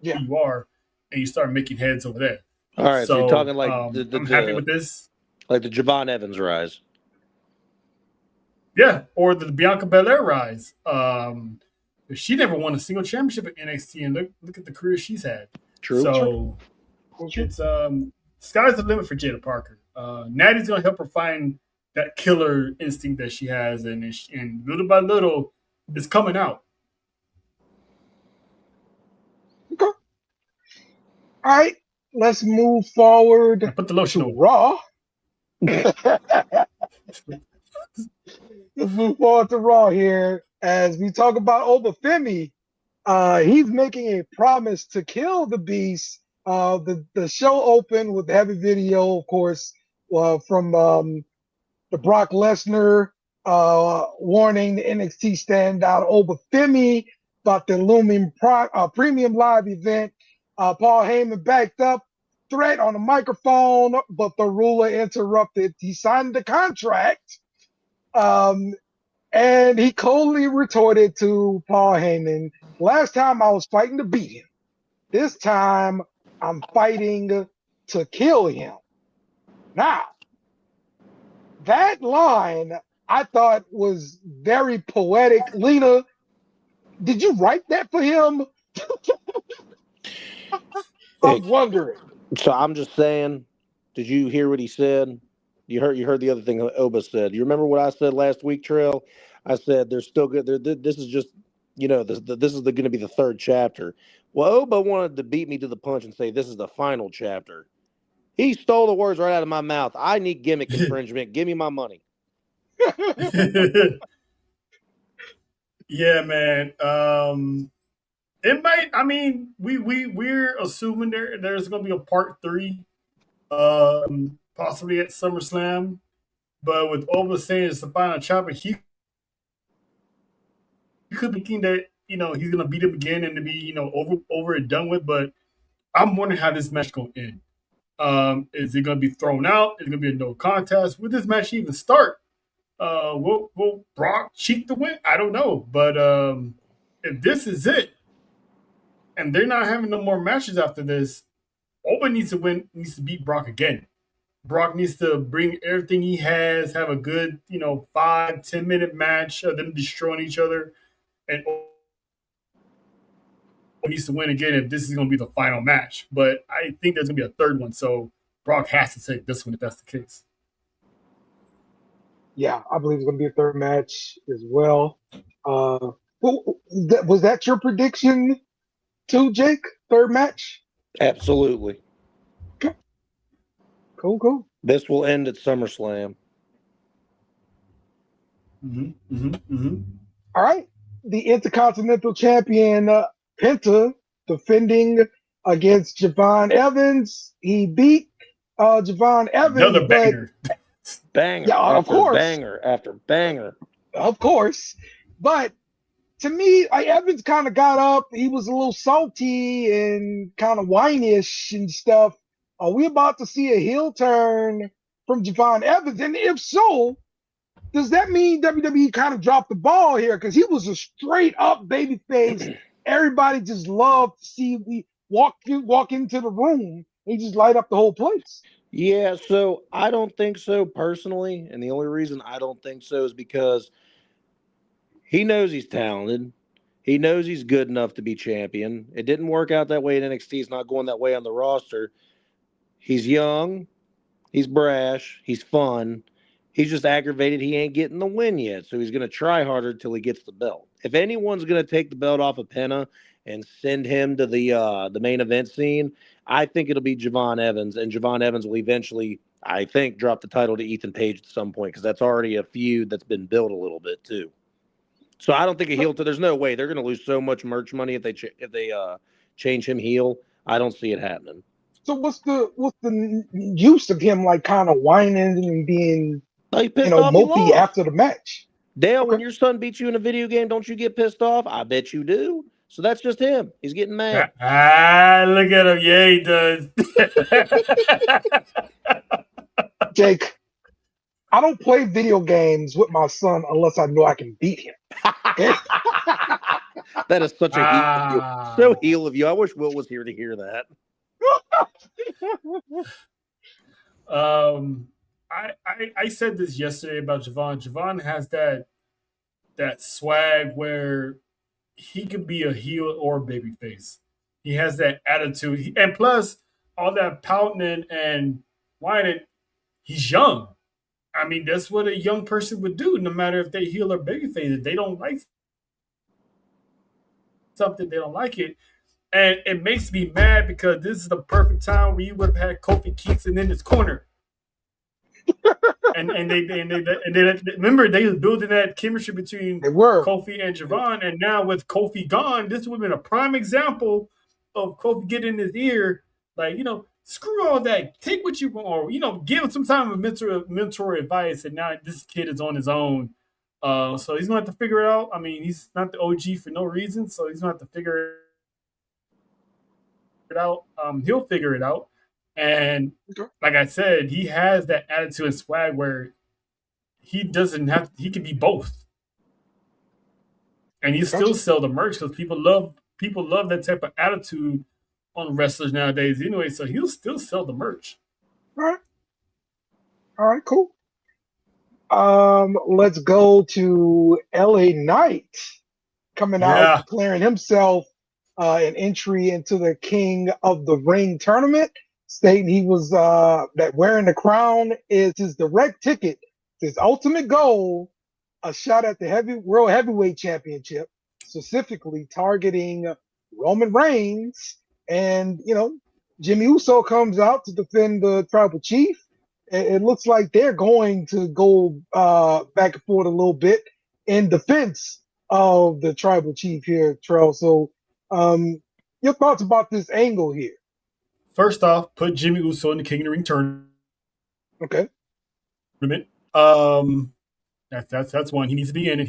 you are, and you start making heads over there. All right, so you're talking like I'm happy with this. Like the Javon Evans rise. Yeah, or the Bianca Belair rise. She never won a single championship at NXT, and look at the career she's had. True. So it's sky's the limit for Jada Parker. Natty's gonna help her find that killer instinct that she has, and little by little, it's coming out. Okay. All right, let's move forward. Put the lotion on Raw. Let's move forward to Raw here as we talk about Obafemi. He's making a promise to kill the Beast. The show opened with the heavy video, of course, from the Brock Lesnar warning the NXT standout Obafemi about the looming premium live event. Paul Heyman backed up, threat on the microphone, but the ruler interrupted. He signed the contract, and he coldly retorted to Paul Heyman, "Last time I was fighting to beat him. This time I'm fighting to kill him." Now, that line I thought was very poetic. Lena, did you write that for him? I'm wondering. So I'm just saying, did you hear what he said? You heard the other thing Oba said. You remember what I said last week, Trail? I said they're still good. This is just, this is going to be the third chapter. Well, Oba wanted to beat me to the punch and say this is the final chapter. He stole the words right out of my mouth. I need gimmick infringement. Give me my money. Yeah, man. It might. I mean, we're assuming there's going to be a part 3, possibly at SummerSlam. But with Oba saying it's the final chapter, he could be thinking that he's gonna beat him again and to be over and done with. But I'm wondering how this match gonna end. Is it gonna be thrown out? Is it gonna be a no contest? Will this match even start? Will Brock cheat the win? I don't know. But if this is it, and they're not having no more matches after this, Owen needs to beat Brock again. Brock needs to bring everything he has, have a good, 5-10 minute match of them destroying each other, and Owen needs to win again if this is going to be the final match. But I think there's going to be a third one, so Brock has to take this one if that's the case. Yeah, I believe it's going to be a third match as well. Was that your prediction too, Jake? Third match? Absolutely. Okay. Cool. This will end at SummerSlam. All right. The Intercontinental Champion, Penta, defending against Javon Evans. He beat Javon Evans. Another banger. Banger. Yeah, of course. Banger after banger. Of course. But to me, Evans kind of got up. He was a little salty and kind of whinish and stuff. Are we about to see a heel turn from Javon Evans? And if so, does that mean WWE kind of dropped the ball here? Because he was a straight up babyface. Everybody just loved to see we walk into the room. He just light up the whole place. Yeah, so I don't think so personally. And the only reason I don't think so is because he knows he's talented. He knows he's good enough to be champion. It didn't work out that way in NXT. He's not going that way on the roster. He's young. He's brash. He's fun. He's just aggravated he ain't getting the win yet. So he's going to try harder till he gets the belt. If anyone's going to take the belt off of Penta and send him to the main event scene, I think it'll be Javon Evans. And Javon Evans will eventually, I think, drop the title to Ethan Page at some point because that's already a feud that's been built a little bit too. So I don't think a heel. There's no way they're going to lose so much merch money if they change him heel. I don't see it happening. So what's the use of him like kind of whining and being mopey after the match? Dale, when your son beats you in a video game, don't you get pissed off? I bet you do. So that's just him. He's getting mad. Look at him. Yeah, he does. Jake, I don't play video games with my son unless I know I can beat him. Okay? That is such a heel of you. So heel of you. I wish Will was here to hear that. I said this yesterday about Javon. Javon has that swag where he could be a heel or babyface. He has that attitude, and plus all that pouting and whining. He's young. I mean, that's what a young person would do, no matter if they heel or babyface. If they don't like something, they don't like it. And it makes me mad because this is the perfect time where you would have had Kofi Kingston in his corner. and they remember they was building that chemistry between Kofi and Javon, and now with Kofi gone, this would have been a prime example of Kofi getting in his ear, like, screw all that, take what you want, or give him some time of mentor advice, and now this kid is on his own. So he's gonna have to figure it out. I mean, he's not the OG for no reason, so he's gonna have to figure it out. He'll figure it out. And like I said, he has that attitude and swag where he can be both. And he still sell the merch because people love that type of attitude on wrestlers nowadays anyway, so he'll still sell the merch. All right, cool. Let's go to LA Knight coming out, declaring himself an entry into the King of the Ring tournament, stating he was that wearing the crown is his direct ticket to his ultimate goal, a shot at the World Heavyweight Championship, specifically targeting Roman Reigns. And Jimmy Uso comes out to defend the Tribal Chief. It looks like they're going to go back and forth a little bit in defense of the Tribal Chief here, Trell. So your thoughts about this angle here? First off, put Jimmy Uso in the King of the Ring tournament. Okay. That's one. He needs to be in it.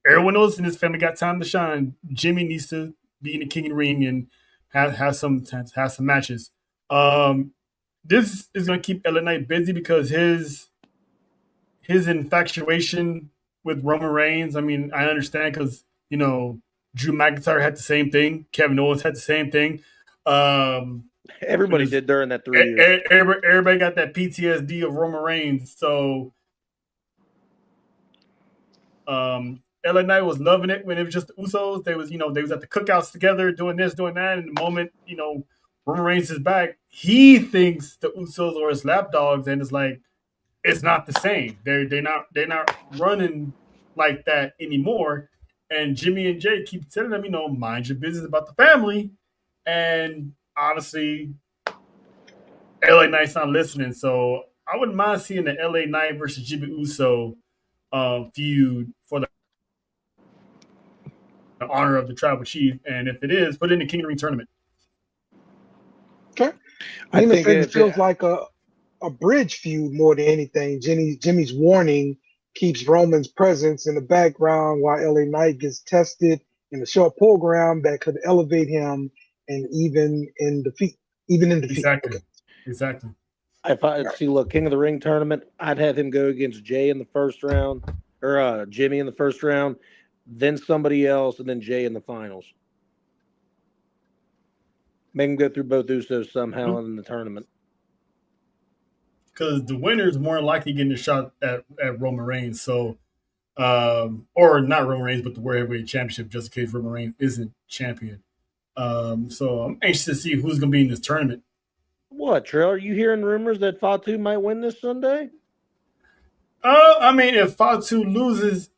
everyone else in this family got time to shine. Jimmy needs to be in the King of the Ring and have some matches. This is gonna keep LA Knight busy because his infatuation with Roman Reigns. I mean, I understand because Drew McIntyre had the same thing. Kevin Owens had the same thing. Everybody did during that 3 years. Everybody got that PTSD of Roman Reigns. So LA Knight was loving it when it was just the Usos. They was at the cookouts together, doing this, doing that. And the moment Roman Reigns is back, he thinks the Usos are his lapdogs, and it's like it's not the same. They're not running like that anymore. And Jimmy and Jay keep telling them, mind your business about the family. And obviously, LA Knight's not listening. So I wouldn't mind seeing the LA Knight versus Jimmy Uso feud for the honor of the tribal chief. And if it is, put it in the King of the Ring tournament. Okay. I think it feels like a bridge feud more than anything. Jimmy's warning keeps Roman's presence in the background while LA Knight gets tested in a short program that could elevate him and even in defeat. Exactly. Okay. Exactly. If I see King of the Ring tournament, I'd have him go against Jay in the first round, or Jimmy in the first round, then somebody else, and then Jay in the finals. Make him go through both Usos somehow in the tournament. Because the winner is more likely getting a shot at Roman Reigns. So, or not Roman Reigns, but the World Heavyweight Championship, just in case Roman Reigns isn't champion. So I'm anxious to see who's going to be in this tournament. What, Trail? Are you hearing rumors that Fatu might win this Sunday? I mean, if Fatu loses,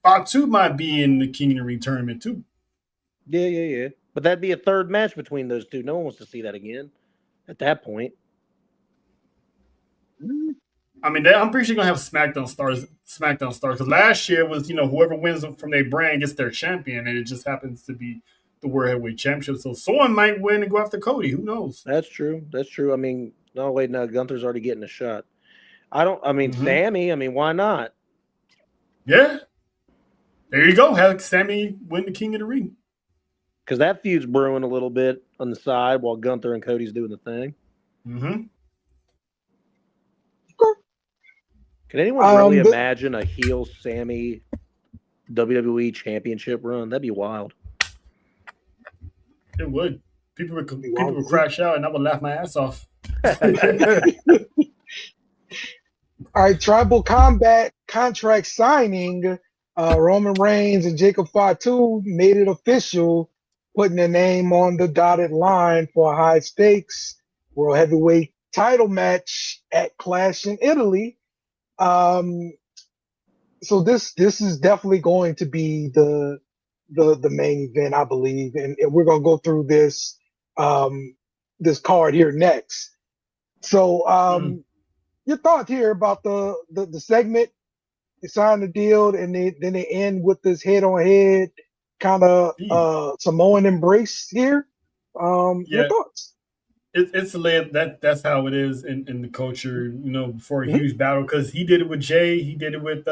Fatu might be in the King of the Ring tournament too. Yeah. But that'd be a third match between those two. No one wants to see that again at that point. I mean, I'm pretty sure you're going to have SmackDown stars. Because last year was, whoever wins from their brand gets their champion, and it just happens to be the World Heavyweight Championship. So someone might win and go after Cody. Who knows? That's true. I mean, no, wait, no, Gunther's already getting a shot. Sammy, why not? Yeah. There you go. Have Sammy win the King of the Ring. Because that feud's brewing a little bit on the side while Gunther and Cody's doing the thing. Mm-hmm. Can anyone really imagine a heel Sammy WWE Championship run? That'd be wild. It would. People would crash out, and I would laugh my ass off. All right, Tribal Combat contract signing. Roman Reigns and Jacob Fatu made it official, putting their name on the dotted line for a high stakes World Heavyweight title match at Clash in Italy. So this is definitely going to be the main event, I believe, and we're gonna go through this this card here next. So your thoughts here about the segment? They sign the deal, and then they end with this head-on-head kind of Samoan embrace here. Your thoughts? It's that's how it is in the culture, before a huge battle, because he did it with Jay, he did it with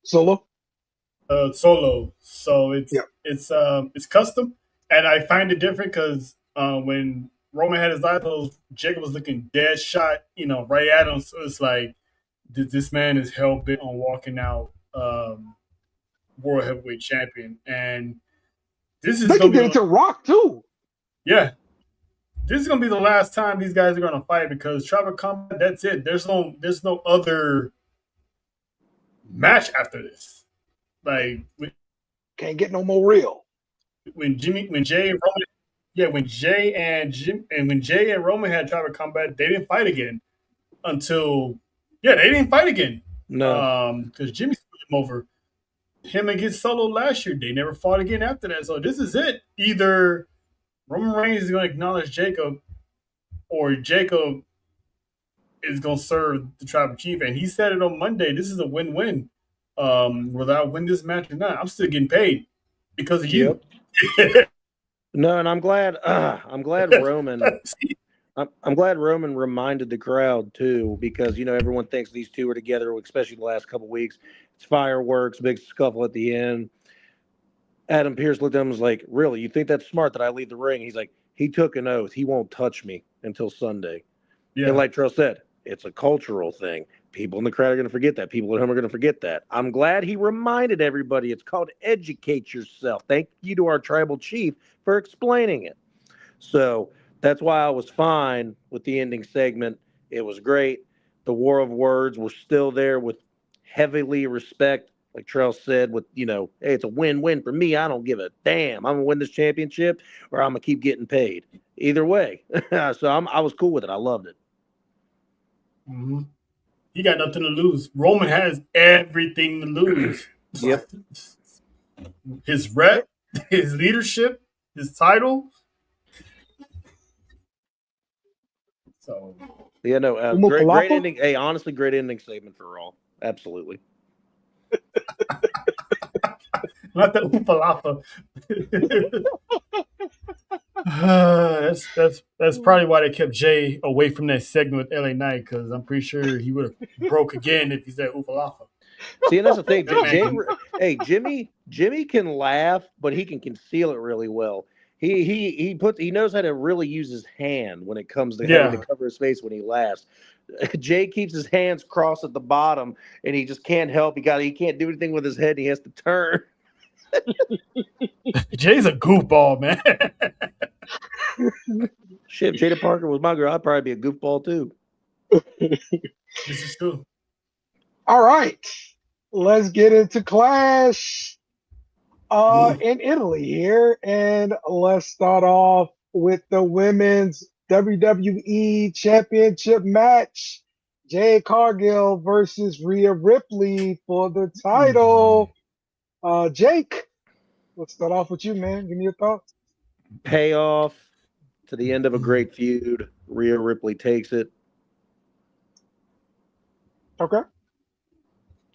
Solo. So it's custom, and I find it different because when Roman had his eyes, Jacob was looking dead shot, right at him. So it's like this man is hell bent on walking out World Heavyweight Champion, and this is going to get it to Rock too. Yeah, this is gonna be the last time these guys are gonna fight because Tribal Combat. That's it. There's no other match after this. Like, can't get no more real. When Jay and Roman had Tribal Combat, they didn't fight again until they didn't fight again. No, because Jimmy screwed him over. Him against Solo last year, they never fought again after that. So this is it. Either Roman Reigns is going to acknowledge Jacob, or Jacob is going to serve the tribal chief. And he said it on Monday. This is a win-win. Whether I win this match or not, I'm still getting paid because of you. No, and I'm glad Roman I'm glad Roman reminded the crowd too, because everyone thinks these two are together, especially the last couple weeks. It's fireworks, big scuffle at the end. Adam Pearce looked at him and was like, "Really? You think that's smart that I leave the ring?" He's like, "He took an oath. He won't touch me until Sunday." Yeah. And like Trell said, it's a cultural thing. People in the crowd are going to forget that. People at home are going to forget that. I'm glad he reminded everybody. It's called educate yourself. Thank you to our tribal chief for explaining it. So that's why I was fine with the ending segment. It was great. The war of words was still there with heavily respect. Like Trell said, hey, it's a win-win for me. I don't give a damn. I'm gonna win this championship, or I'm gonna keep getting paid. Either way, so I was cool with it. I loved it. Mm-hmm. He got nothing to lose. Roman has everything to lose. Yep. His rep, his leadership, his title. So Yeah, no, great ending. Hey, honestly, great ending segment for Raw. Absolutely. Not the Oopalapa. That's probably why they kept Jay away from that segment with LA Knight, because I'm pretty sure he would have broke again if he said Oopalapa. See, and that's the thing. Jimmy can laugh, but he can conceal it really well. He knows how to really use his hand when it comes to having to cover his face when he laughs. Jay keeps his hands crossed at the bottom, and he just can't help. He can't do anything with his head. And he has to turn. Jay's a goofball, man. Shit, if Jada Parker was my girl, I'd probably be a goofball too. This is true. All right, let's get into Clash in Italy here, and let's start off with the women's WWE Championship match. Jade Cargill versus Rhea Ripley for the title. Jake, let's start off with you, man. Give me your thoughts. Payoff to the end of a great feud. Rhea Ripley takes it. Okay.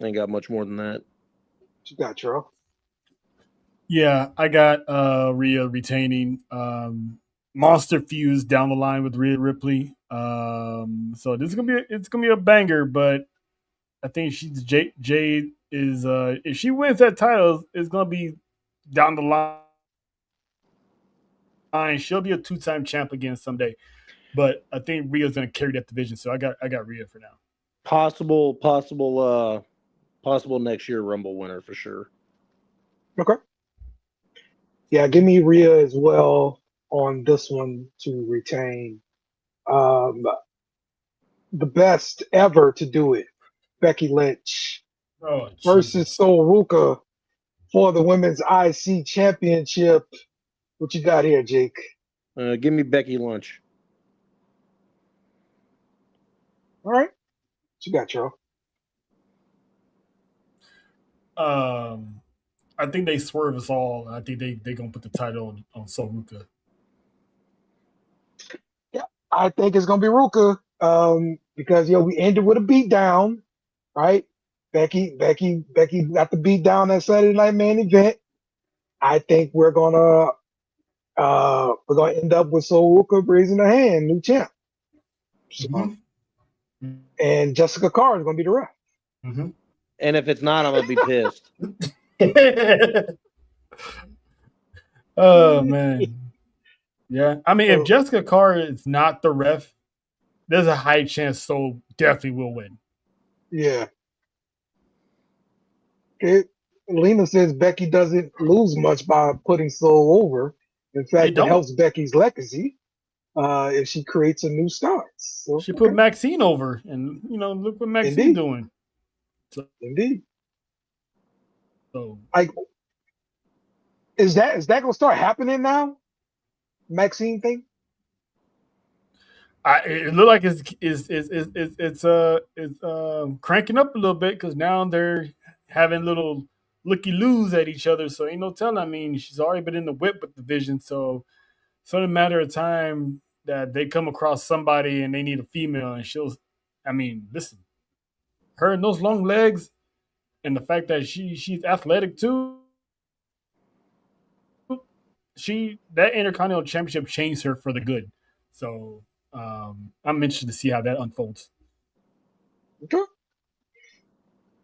Ain't got much more than that. What you got, Charles? Yeah, I got Rhea retaining. Monster fuse down the line with Rhea Ripley. So this is gonna be a banger, but I think Jade is if she wins that title, it's gonna be down the line. She'll be a 2-time champ again someday. But I think Rhea's gonna carry that division, so I got Rhea for now. Possible next year Rumble winner for sure. Okay. Yeah, give me Rhea as well on this one to retain. The best ever to do it, Becky Lynch versus Sol Ruka for the women's IC championship. What you got here, Jake? Give me Becky Lynch. All right. What you got, Charles? I think they swerve us all. I think they gonna put the title on Sol Ruka. Yeah, I think it's gonna be Ruka. Because we ended with a beatdown, right? Becky got the beat down that Saturday Night Main Event. I think we're gonna end up with Sol Ruka raising her hand, new champ. Mm-hmm. And Jessica Carr is gonna be the ref. Mm-hmm. And if it's not, I'm gonna be pissed. Oh man. Yeah. I mean, if Jessica Carr is not the ref, there's a high chance Sol definitely will win. Yeah. Okay. Lena says Becky doesn't lose much by putting Sol over. In fact, it helps Becky's legacy if she creates a new start. So, she put Maxine over, and look what Maxine's doing. So, Indeed. So, is that gonna start happening now? Maxine thing? It looked like it's cranking up a little bit, because now they're having little looky-loos at each other. So ain't no telling. I mean, she's already been in the whip division, so it's only a matter of time that they come across somebody and they need a female, and listen, her and those long legs, and the fact that she's athletic too. That Intercontinental Championship changed her for the good. So I'm interested to see how that unfolds. Okay.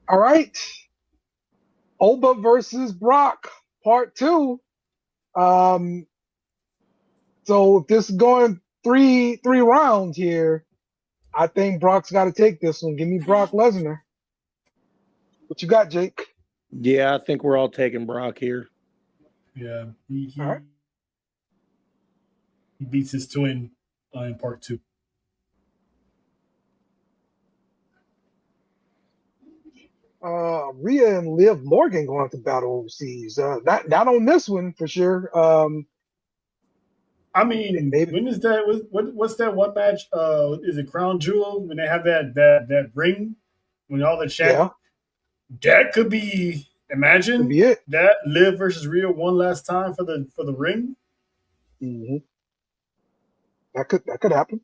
All right. Oba versus Brock, part 2. So if this is going three rounds here, I think Brock's got to take this one. Give me Brock Lesnar. What you got, Jake? Yeah, I think we're all taking Brock here. Yeah, All right. he beats his twin in part 2. Rhea and Liv Morgan going to battle overseas. Not on this one for sure. I mean, maybe. when is that? What's that one match? Is it Crown Jewel when they have that ring when all the chat? Yeah, That could be. Imagine could be it. that Liv versus Rhea one last time for the ring. Mm-hmm. That could happen.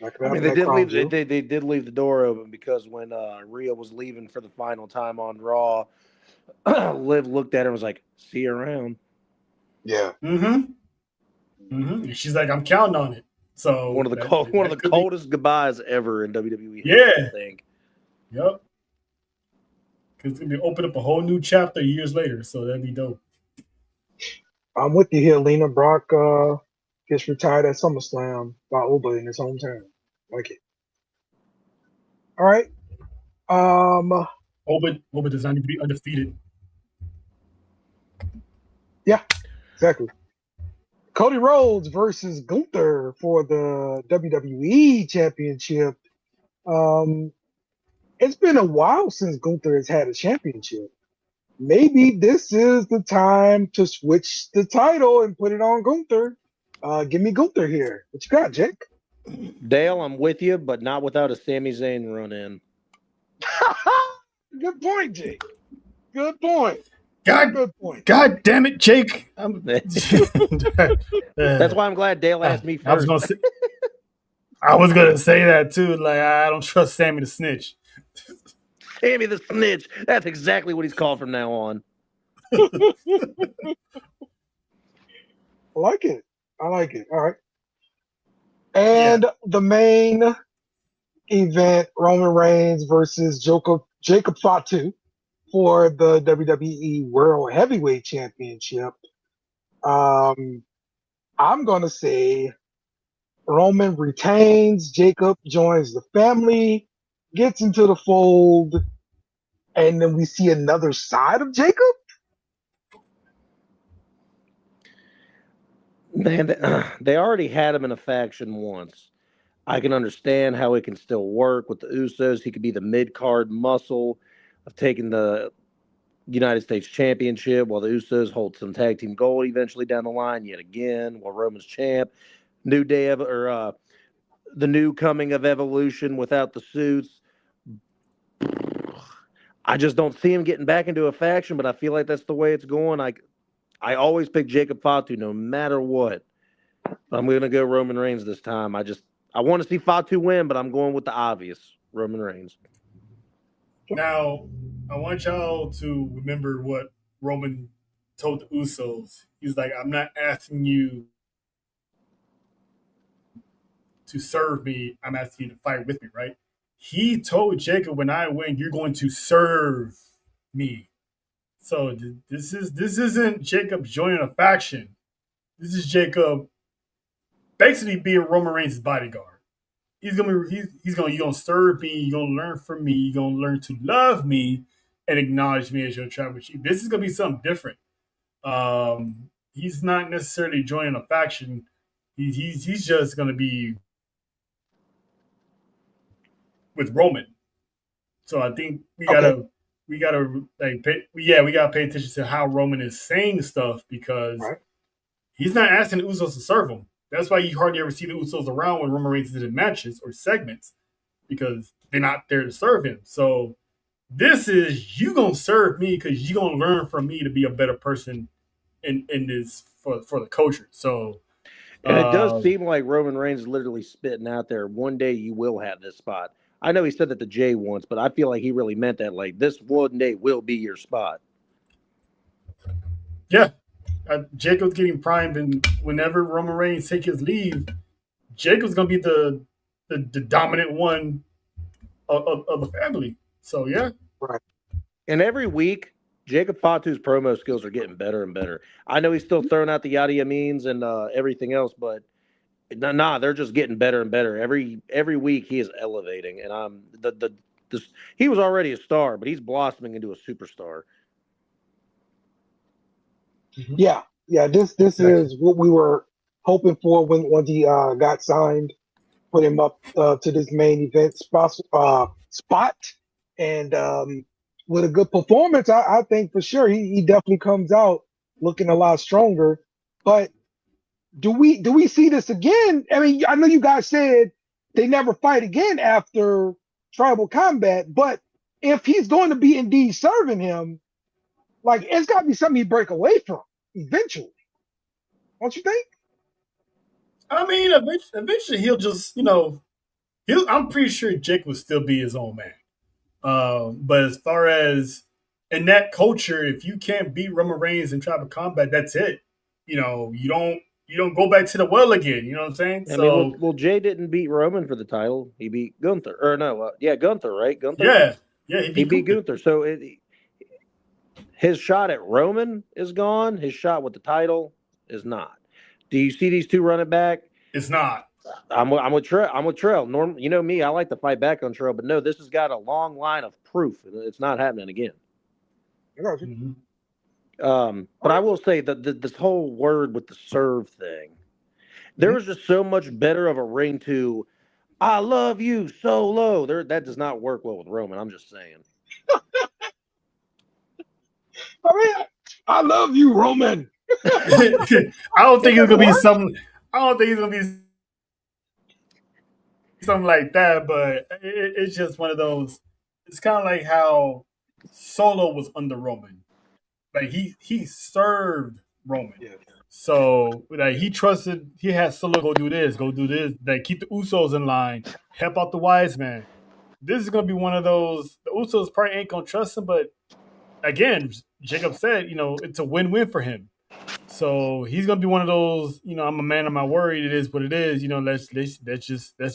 I mean, they did leave the door open because when Rhea was leaving for the final time on Raw, Liv looked at her and was like, "See you around." Yeah. Mm-hmm. And she's like, "I'm counting on it." So one of the coldest goodbyes ever in WWE. Yeah. I think. Yep. Because it's gonna be open up a whole new chapter years later, so that'd be dope. I'm with you here, Lena. Brock gets retired at SummerSlam by Oba in his hometown. Like it. All right. Oba does not need to be undefeated. Yeah, exactly. Cody Rhodes versus Gunther for the WWE Championship. It's been a while since Gunther has had a championship. Maybe this is the time to switch the title and put it on Gunther. Give me Gunther here. What you got, Jake? Dale, I'm with you, but not without a Sami Zayn run in. Good point, Jake. Good point. Good point. God damn it, Jake. That's why I'm glad Dale asked me first. I was gonna say that too. Like, I don't trust Sammy the Snitch. Sammy the Snitch. That's exactly what he's called from now on. I like it. All right. And the main event, Roman Reigns versus Jacob Fatu for the WWE World Heavyweight Championship. I'm going to say Roman retains, Jacob joins the family, gets into the fold, and then we see another side of Jacob? Man, they already had him in a faction once. I can understand how it can still work with the Usos. He could be the mid-card muscle of taking the United States Championship while the Usos hold some tag team gold eventually down the line yet again while Roman's champ. New day of, or the new coming of Evolution without the suits. I just don't see him getting back into a faction, but I feel like that's the way it's going. I always pick Jacob Fatu no matter what. I'm going to go Roman Reigns this time. I want to see Fatu win, but I'm going with the obvious, Roman Reigns. Now, I want y'all to remember what Roman told the Usos. He's like, I'm not asking you to serve me. I'm asking you to fight with me, right? He told Jacob, when I win, you're going to serve me. So this isn't Jacob joining a faction. This is Jacob basically being Roman Reigns' bodyguard. You're gonna serve me. You're gonna learn from me. You're gonna learn to love me and acknowledge me as your tribal chief. This is gonna be something different. He's not necessarily joining a faction. He's just gonna be with Roman. So I think we gotta pay attention to how Roman is saying stuff because he's not asking the Usos to serve him. That's why you hardly ever see the Usos around when Roman Reigns is in matches or segments because they're not there to serve him. So this is you gonna serve me because you're gonna learn from me to be a better person in this for the culture. So and it does seem like Roman Reigns is literally spitting out there, one day you will have this spot. I know he said that to Jay once, but I feel like he really meant that. Like, this one day will be your spot. Yeah. Jacob's getting primed, and whenever Roman Reigns take his leave, Jacob's gonna be the dominant one of the family. So yeah. Right. And every week, Jacob Fatu's promo skills are getting better and better. I know he's still throwing out the yada means and everything else, but they're just getting better and better. Every week he is elevating, and he was already a star, but he's blossoming into a superstar. Yeah, this Exactly. is what we were hoping for when he got signed. Put him up to this main event spot, and with a good performance, I think for sure he definitely comes out looking a lot stronger. But do we see this again? I mean, I know you guys said they never fight again after tribal combat, but if he's going to be indeed serving him, like it's got to be something he break away from eventually. Don't you think? I mean, eventually he'll just, I'm pretty sure Jake will still be his own man. But as far as in that culture, if you can't beat Roman Reigns in tribal combat, that's it. You don't go back to the well again. You know what I'm saying? I mean, So well, Jay didn't beat Roman for the title. He beat Gunther, or no, Gunther, right? Gunther. yeah, He beat Gunther. So his shot at Roman is gone. His shot with the title is not. Do you see these two running back? It's not. I'm with Trail. I'm with Trail. You know me. I like to fight back on Trail, but no, this has got a long line of proof. It's not happening again. Mm-hmm. But I will say that this whole word with the serve thing, there was just so much better of a ring to "I love you" Solo. That does not work well with Roman. I'm just saying. I mean, I love you, Roman. I don't think it's gonna be something. I don't think it's gonna be something like that. But it's just one of those. It's kind of like how Solo was under Roman. Like he served Roman. Yeah. So like he trusted. He had Solo go do this, like keep the Usos in line, help out the wise man. This is gonna be one of those. The Usos probably ain't gonna trust him, but again, Jacob said, it's a win-win for him. So he's gonna be one of those. I'm a man of my word. It is what it is. Let's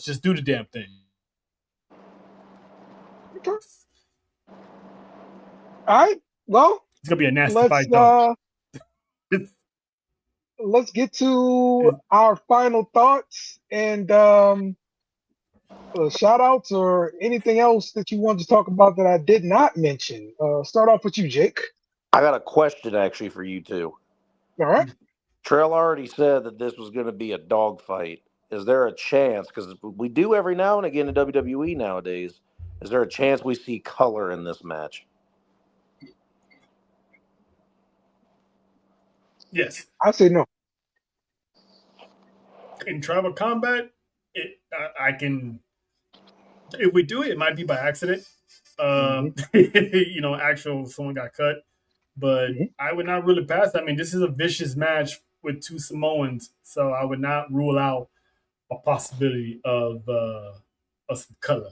just do the damn thing. Okay. All right. Well, It's gonna be a nasty fight, though. Let's get to our final thoughts and shout outs or anything else that you want to talk about that I did not mention. Start off with you, Jake. I got a question actually for you two. All right. Trail already said that this was going to be a dogfight. Is there a chance? Because we do every now and again in WWE nowadays. Is there a chance we see color in this match? Yes. I say no. In tribal combat, I can. If we do it, it might be by accident. Actual someone got cut, but I would not really pass. I mean, this is a vicious match with two Samoans, so I would not rule out a possibility of some color.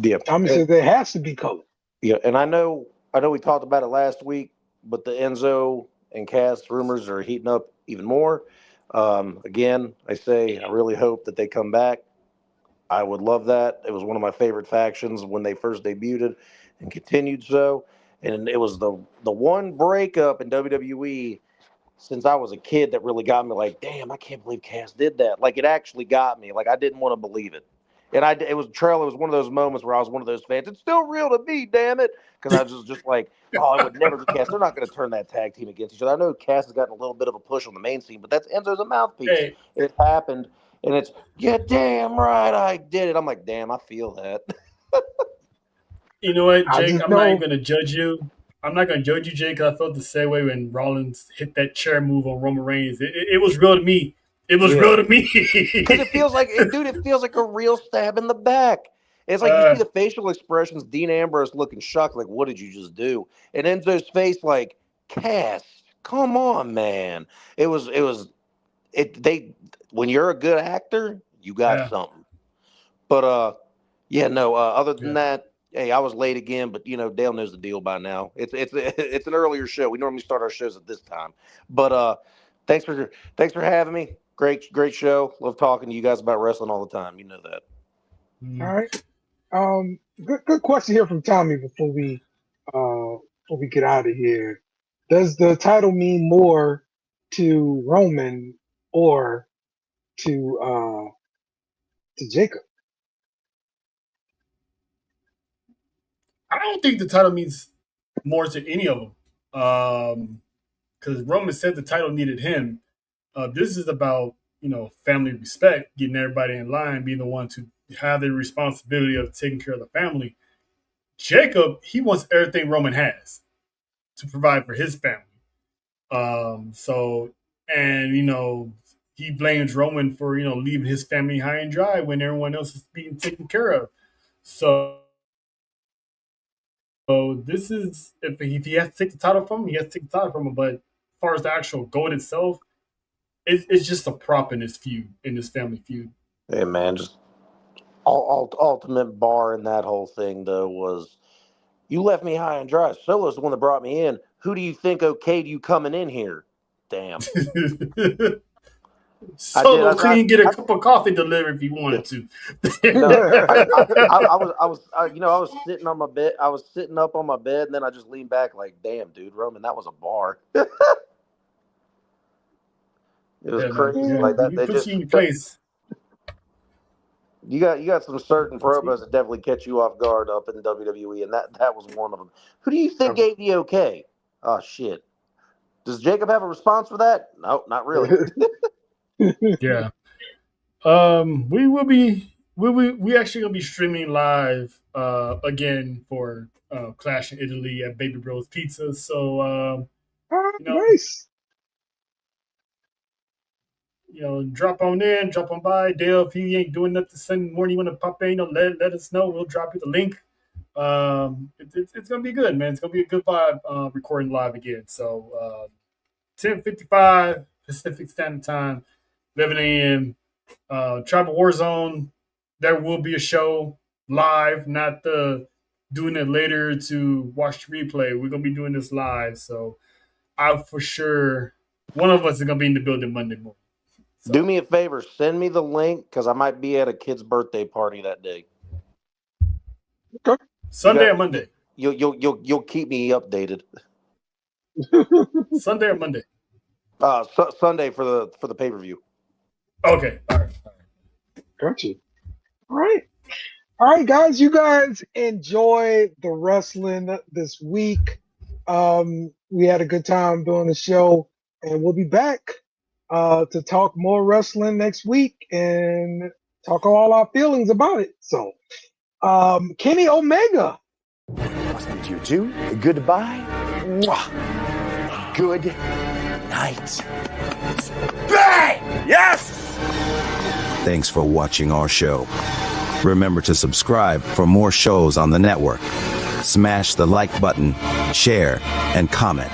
Yeah, Tommy said there has to be color. Yeah, and I know we talked about it last week, but the Enzo and Cass rumors are heating up even more. Again, I really hope that they come back. I would love that. It was one of my favorite factions when they first debuted and continued so. And it was the one breakup in WWE since I was a kid that really got me like, damn, I can't believe Cass did that. Like, it actually got me. Like, I didn't want to believe it. And it was one of those moments where I was one of those fans. It's still real to me, damn it. Because I was just like, oh, I would never do Cass. They're not going to turn that tag team against each other. I know Cass has gotten a little bit of a push on the main scene, but that's Enzo's a mouthpiece. Hey. It happened. And it's, yeah, damn right I did it. I'm like, damn, I feel that. You know what, Jake? I'm not even going to judge you. I'm not going to judge you, Jake, because I felt the same way when Rollins hit that chair move on Roman Reigns. It was real to me. It was real to me. Because it feels like a real stab in the back. It's like you see the facial expressions, Dean Ambrose looking shocked, like, what did you just do? And Enzo's face like, Cass, come on, man. When you're a good actor, you got something. But other than that, hey, I was late again, but Dale knows the deal by now. It's an earlier show. We normally start our shows at this time. But thanks for having me. Great show. Love talking to you guys about wrestling all the time. You know that. All right. Good question here from Tommy before we get out of here. Does the title mean more to Roman or to Jacob? I don't think the title means more to any of them. Because Roman said the title needed him. This is about, family respect, getting everybody in line, being the one to have the responsibility of taking care of the family. Jacob, he wants everything Roman has to provide for his family. He blames Roman for, leaving his family high and dry when everyone else is being taken care of. So this is, if he has to take the title from him, he has to take the title from him. But as far as the actual goal itself, it's just a prop in this feud, in this family feud. Hey, man, just ultimate bar in that whole thing, though, was you left me high and dry. Solo's the one that brought me in. Who do you think okayed you coming in here? Damn. Solo couldn't get a cup of coffee delivered if he wanted to. I was sitting on my bed. I was sitting up on my bed, and then I just leaned back like, damn, dude, Roman, that was a bar. It was crazy. Like that. They just you in your place. You got some certain promos that definitely catch you off guard up in WWE, and that was one of them. Who do you think gave the okay? Oh shit. Does Jacob have a response for that? No, not really. Yeah. We actually gonna be streaming live again for Clash in Italy at Baby Bros Pizza. So nice. Drop on by. Dale, if you ain't doing nothing Sunday morning, you want to pop in, let us know. We'll drop you the link. It's gonna be good, man. It's gonna be a good vibe recording live again. So 10:55 Pacific Standard Time, 11 a.m. Tribal Warzone. There will be a show live, not doing it later to watch the replay. We're gonna be doing this live, so I for sure one of us is gonna be in the building Monday morning. So. Do me a favor, send me the link because I might be at a kid's birthday party that day. Okay. Sunday or Monday? You'll keep me updated. Sunday or Monday? Sunday for the pay-per-view. Okay. All right. Gotcha. All right, guys. You guys enjoy the wrestling this week. We had a good time doing the show, and we'll be back to talk more wrestling next week and talk all our feelings about it. So, Kenny Omega. Must bid you two goodbye. Mwah. Good night. Bang! Yes! Thanks for watching our show. Remember to subscribe for more shows on the network. Smash the like button, share, and comment.